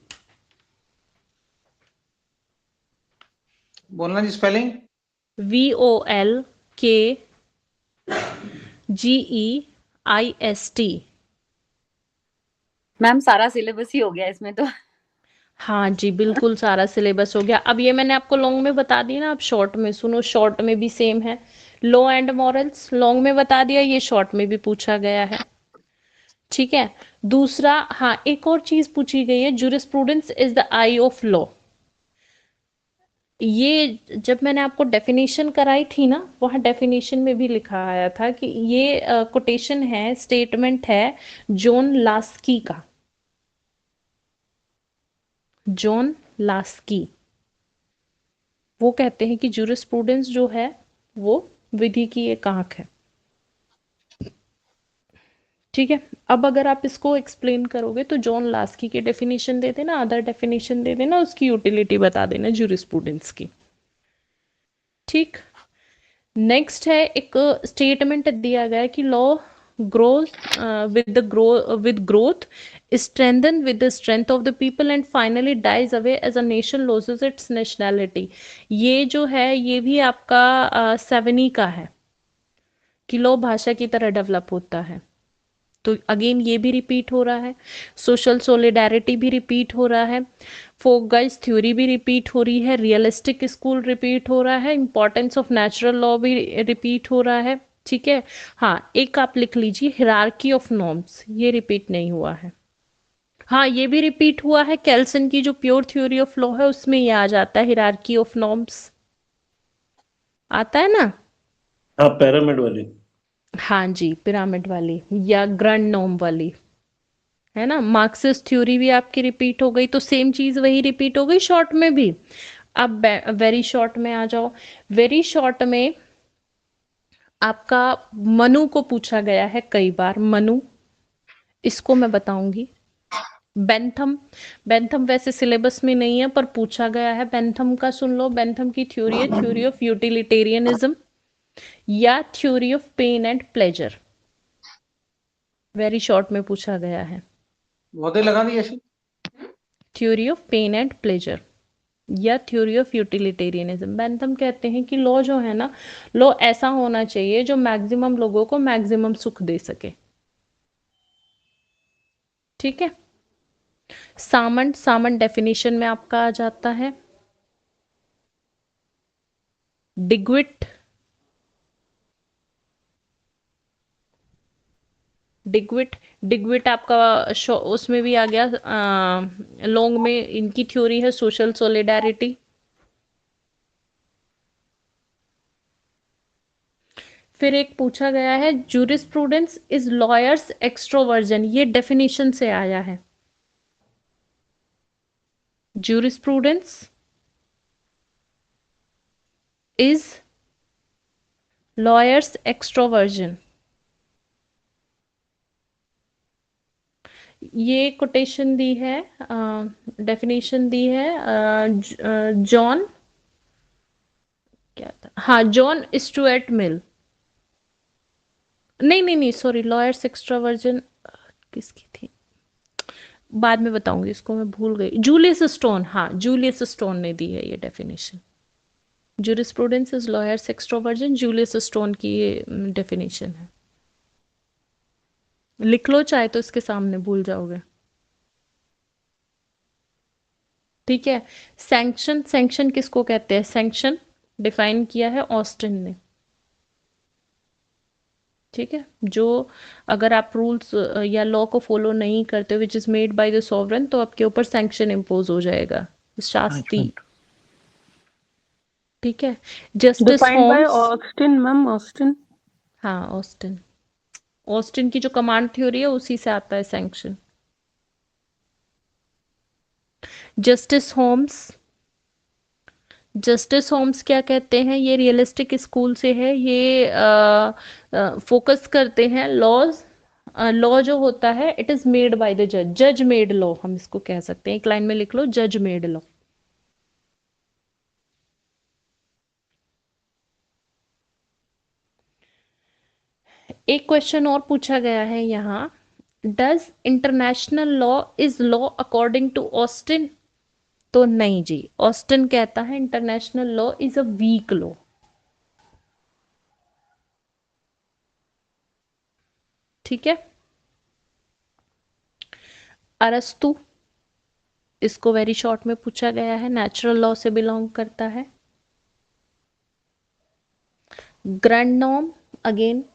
बोलना जी स्पेलिंग। VOLKGEIST। मैम सारा सिलेबस ही हो गया इसमें तो। हाँ जी, बिल्कुल सारा सिलेबस हो गया। अब ये मैंने आपको लॉन्ग में बता दिया ना, अब शॉर्ट में सुनो, शॉर्ट में भी सेम है। लॉ एंड मॉरल्स लॉन्ग में बता दिया, ये शॉर्ट में भी पूछा गया है, ठीक है। दूसरा, हाँ, एक और चीज पूछी गई है, jurisprudence is the I of law. ये जब मैंने आपको डेफिनेशन कराई थी ना, वहाँ डेफिनेशन में भी लिखा आया था कि ये कोटेशन है, स्टेटमेंट है जॉन लास्की का। जॉन लास्की वो कहते हैं कि जूरिस्प्रूडेंस जो है वो विधि की एक आंख है। ठीक है, अब अगर आप इसको एक्सप्लेन करोगे तो जॉन लास्की की डेफिनेशन दे देना, अदर डेफिनेशन दे देना, उसकी यूटिलिटी बता देना जूरिस्प्रूडेंस की। ठीक, नेक्स्ट है एक स्टेटमेंट दिया गया है कि law growth with growth strengthened with the strength of the people and finally dies away as a nation loses its nationality। ये जो है ये भी आपका 7E का है कि लॉ भाषा की तरह डेवलप होता है। तो अगेन ये भी रिपीट हो रहा है, सोशल सोलिडारिटी भी रिपीट हो रहा है, फोक गाइज थ्योरी भी रिपीट हो रही है, रियलिस्टिक स्कूल रिपीट हो रहा है, इंपॉर्टेंस ऑफ नेचुरल लॉ भी रिपीट हो रहा है। ठीक है, हाँ एक आप लिख लीजिए हिरार्की ऑफ नॉर्म्स, ये रिपीट नहीं हुआ है। हाँ ये भी रिपीट हुआ है, केल्सन की जो प्योर थ्योरी ऑफ लॉ है उसमें ये आ जाता है हिरार्की ऑफ नॉर्म्स, आता है ना। हाँ पिरामिड वाली, हाँ जी पिरामिड वाली या ग्रैंड नॉर्म वाली, है ना। मार्क्सिस्ट थ्योरी भी आपकी रिपीट हो गई, तो सेम चीज वही रिपीट हो गई शॉर्ट में भी। अब वेरी शॉर्ट में आ जाओ। वेरी शॉर्ट में आपका मनु को पूछा गया है कई बार, मनु, इसको मैं बताऊंगी। बेंथम, बेंथम वैसे सिलेबस में नहीं है पर पूछा गया है, बेंथम का सुन लो। बेंथम की थ्योरी है थ्योरी ऑफ यूटिलिटेरियनिज्म या theory of pain and pleasure, very short में पूछा गया है। बहुते लगा दी ऐसी theory of pain and pleasure या थ्योरी ऑफ यूटिलिटेरियनिज्म। बेंथम कहते हैं कि लॉ जो है ना, लॉ ऐसा होना चाहिए जो मैक्सिमम लोगों को मैक्सिमम सुख दे सके। ठीक है, सामंट, सामंट डेफिनेशन में आपका आ जाता है। डिग्विट, डिग्विट, डिग्विट आपका उसमें भी आ गया। लॉन्ग में इनकी थ्योरी है सोशल सोलिडारिटी। फिर एक पूछा गया है जूरिस्प्रूडेंस इज लॉयर्स एक्सट्रोवर्जन, ये डेफिनेशन से आया है। जूरिस्प्रूडेंस इज लॉयर्स एक्सट्रोवर्जन, ये कोटेशन दी है, डेफिनेशन दी है जॉन, क्या था, हाँ जॉन स्टुअर्ट मिल। नहीं नहीं नहीं सॉरी, लॉयर्स एक्सट्रोवर्जन किसकी थी, बाद में बताऊंगी, इसको मैं भूल गई। जूलियस स्टोन, हाँ जूलियस स्टोन ने दी है ये definition. Jurisprudence is lawyers extroversion, Julius stone की ये डेफिनेशन है। लिख लो चाहे तो इसके सामने, भूल जाओगे। ठीक है, सैंक्शन, सैंक्शन किसको कहते हैं, सैंक्शन डिफाइन किया है ऑस्टिन ने। ठीक है, जो अगर आप रूल्स या लॉ को फॉलो नहीं करते which is made by the sovereign, तो आपके ऊपर सैंक्शन इम्पोज हो जाएगा, शास्ति। ठीक है, Justice by Holmes, Austin ma'am, Austin. हाँ ऑस्टिन, ऑस्टिन की जो कमांड थ्योरी है उसी से आता है sanction. Justice Holmes, Justice Holmes क्या कहते हैं, ये रियलिस्टिक स्कूल से है, ये फोकस करते हैं लॉज, लॉ जो होता है it is made by the जज, जज मेड लॉ हम इसको कह सकते हैं। एक लाइन में लिख लो, जज मेड लॉ। एक क्वेश्चन और पूछा गया है यहाँ, does international law is law according to Austin, तो नहीं जी, ऑस्टिन कहता है international law is a weak law. ठीक है, अरस्तु, इसको वेरी शॉर्ट में पूछा गया है, नेचुरल लॉ से बिलोंग करता है। Grand norm again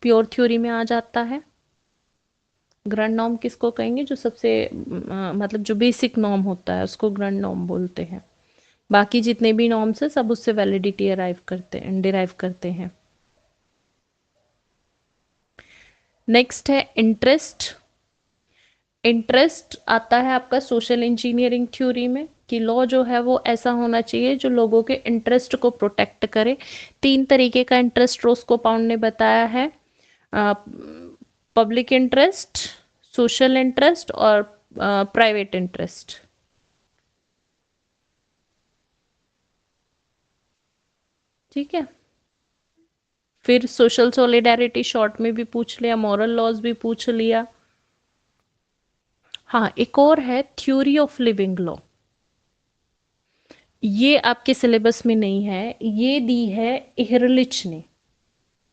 pure theory में आ जाता है। ग्रैंड नॉर्म किसको कहेंगे, जो सबसे मतलब जो बेसिक नॉर्म होता है उसको ग्रैंड नॉर्म बोलते हैं। बाकी जितने भी नॉर्म्स है सब उससे वैलिडिटी अराइव करते हैं, डिराइव करते हैं। नेक्स्ट है इंटरेस्ट। इंटरेस्ट आता है आपका सोशल इंजीनियरिंग थ्योरी में कि लॉ जो है वो ऐसा होना चाहिए जो लोगों के इंटरेस्ट को प्रोटेक्ट करे। 3 तरीके का इंटरेस्ट रोस्को पाउंड ने बताया है, पब्लिक इंटरेस्ट, सोशल इंटरेस्ट और प्राइवेट इंटरेस्ट। ठीक है, फिर सोशल सॉलिडारिटी शॉर्ट में भी पूछ लिया, मॉरल लॉज भी पूछ लिया। हाँ, एक और है थ्योरी ऑफ लिविंग लॉ, ये आपके सिलेबस में नहीं है, ये दी है इहरलिच ने,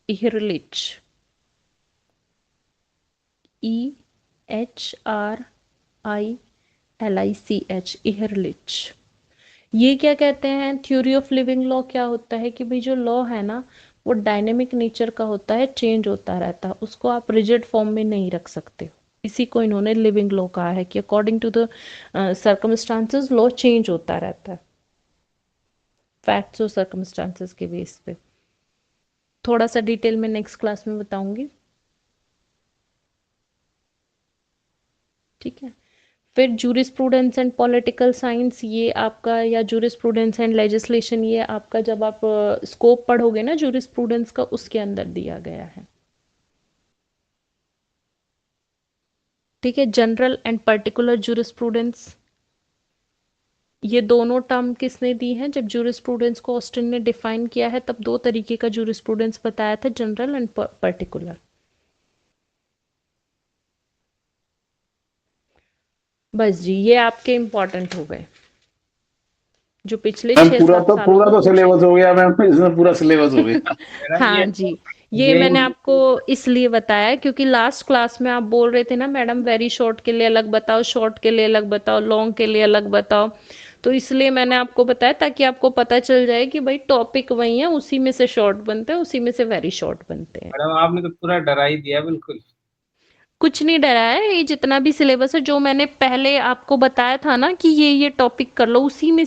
इहरलिच, EHRILICH, इहरलिच। ये क्या कहते हैं, थ्योरी ऑफ लिविंग लॉ क्या होता है कि भाई जो लॉ है ना वो डायनेमिक नेचर का होता है, चेंज होता रहता है, उसको आप रिजिड फॉर्म में नहीं रख सकते। इसी को इन्होंने लिविंग लॉ कहा है कि according to the circumstances law change होता रहता है, फैक्ट्स और सर्कमस्टांसेस के बेस पे। थोड़ा सा डिटेल में नेक्स्ट क्लास में बताऊंगी। ठीक है, फिर जूरिस्प्रूडेंस एंड पॉलिटिकल साइंस, ये आपका, या जूरिस्प्रूडेंस एंड लेजिस्लेशन, ये आपका जब आप स्कोप पढ़ोगे ना जूरिस्प्रूडेंस का, उसके अंदर दिया गया है। ठीक है, जनरल एंड पर्टिकुलर जूरिस्प्रूडेंस, ये दोनों टर्म किसने दी हैं, जब जूरिस्प्रूडेंस को ऑस्टिन ने डिफाइन किया है तब दो तरीके का जूरिस्प्रूडेंस बताया था, जनरल एंड पर्टिकुलर। बस जी, ये आपके इंपॉर्टेंट हो गए जो पिछले 6-7 सालों पूरा तो सिलेबस हो गया मैम, इसमें पूरा सिलेबस हो गया। हाँ जी, ये मैंने आपको इसलिए बताया क्योंकि लास्ट क्लास में आप बोल रहे थे ना मैडम वेरी शॉर्ट के लिए अलग बताओ, शॉर्ट के लिए अलग बताओ, लॉन्ग के लिए अलग बताओ, तो इसलिए मैंने आपको बताया ताकि आपको पता चल जाए कि भाई टॉपिक वही है, उसी में से शॉर्ट बनते हैं, उसी में से वेरी शॉर्ट बनते हैं। मैडम आपने तो पूरा डरा ही दिया बिल्कुल। कुछ नहीं डरा है, ये जितना भी सिलेबस है जो मैंने पहले आपको बताया था ना कि ये टॉपिक कर लो, उसी में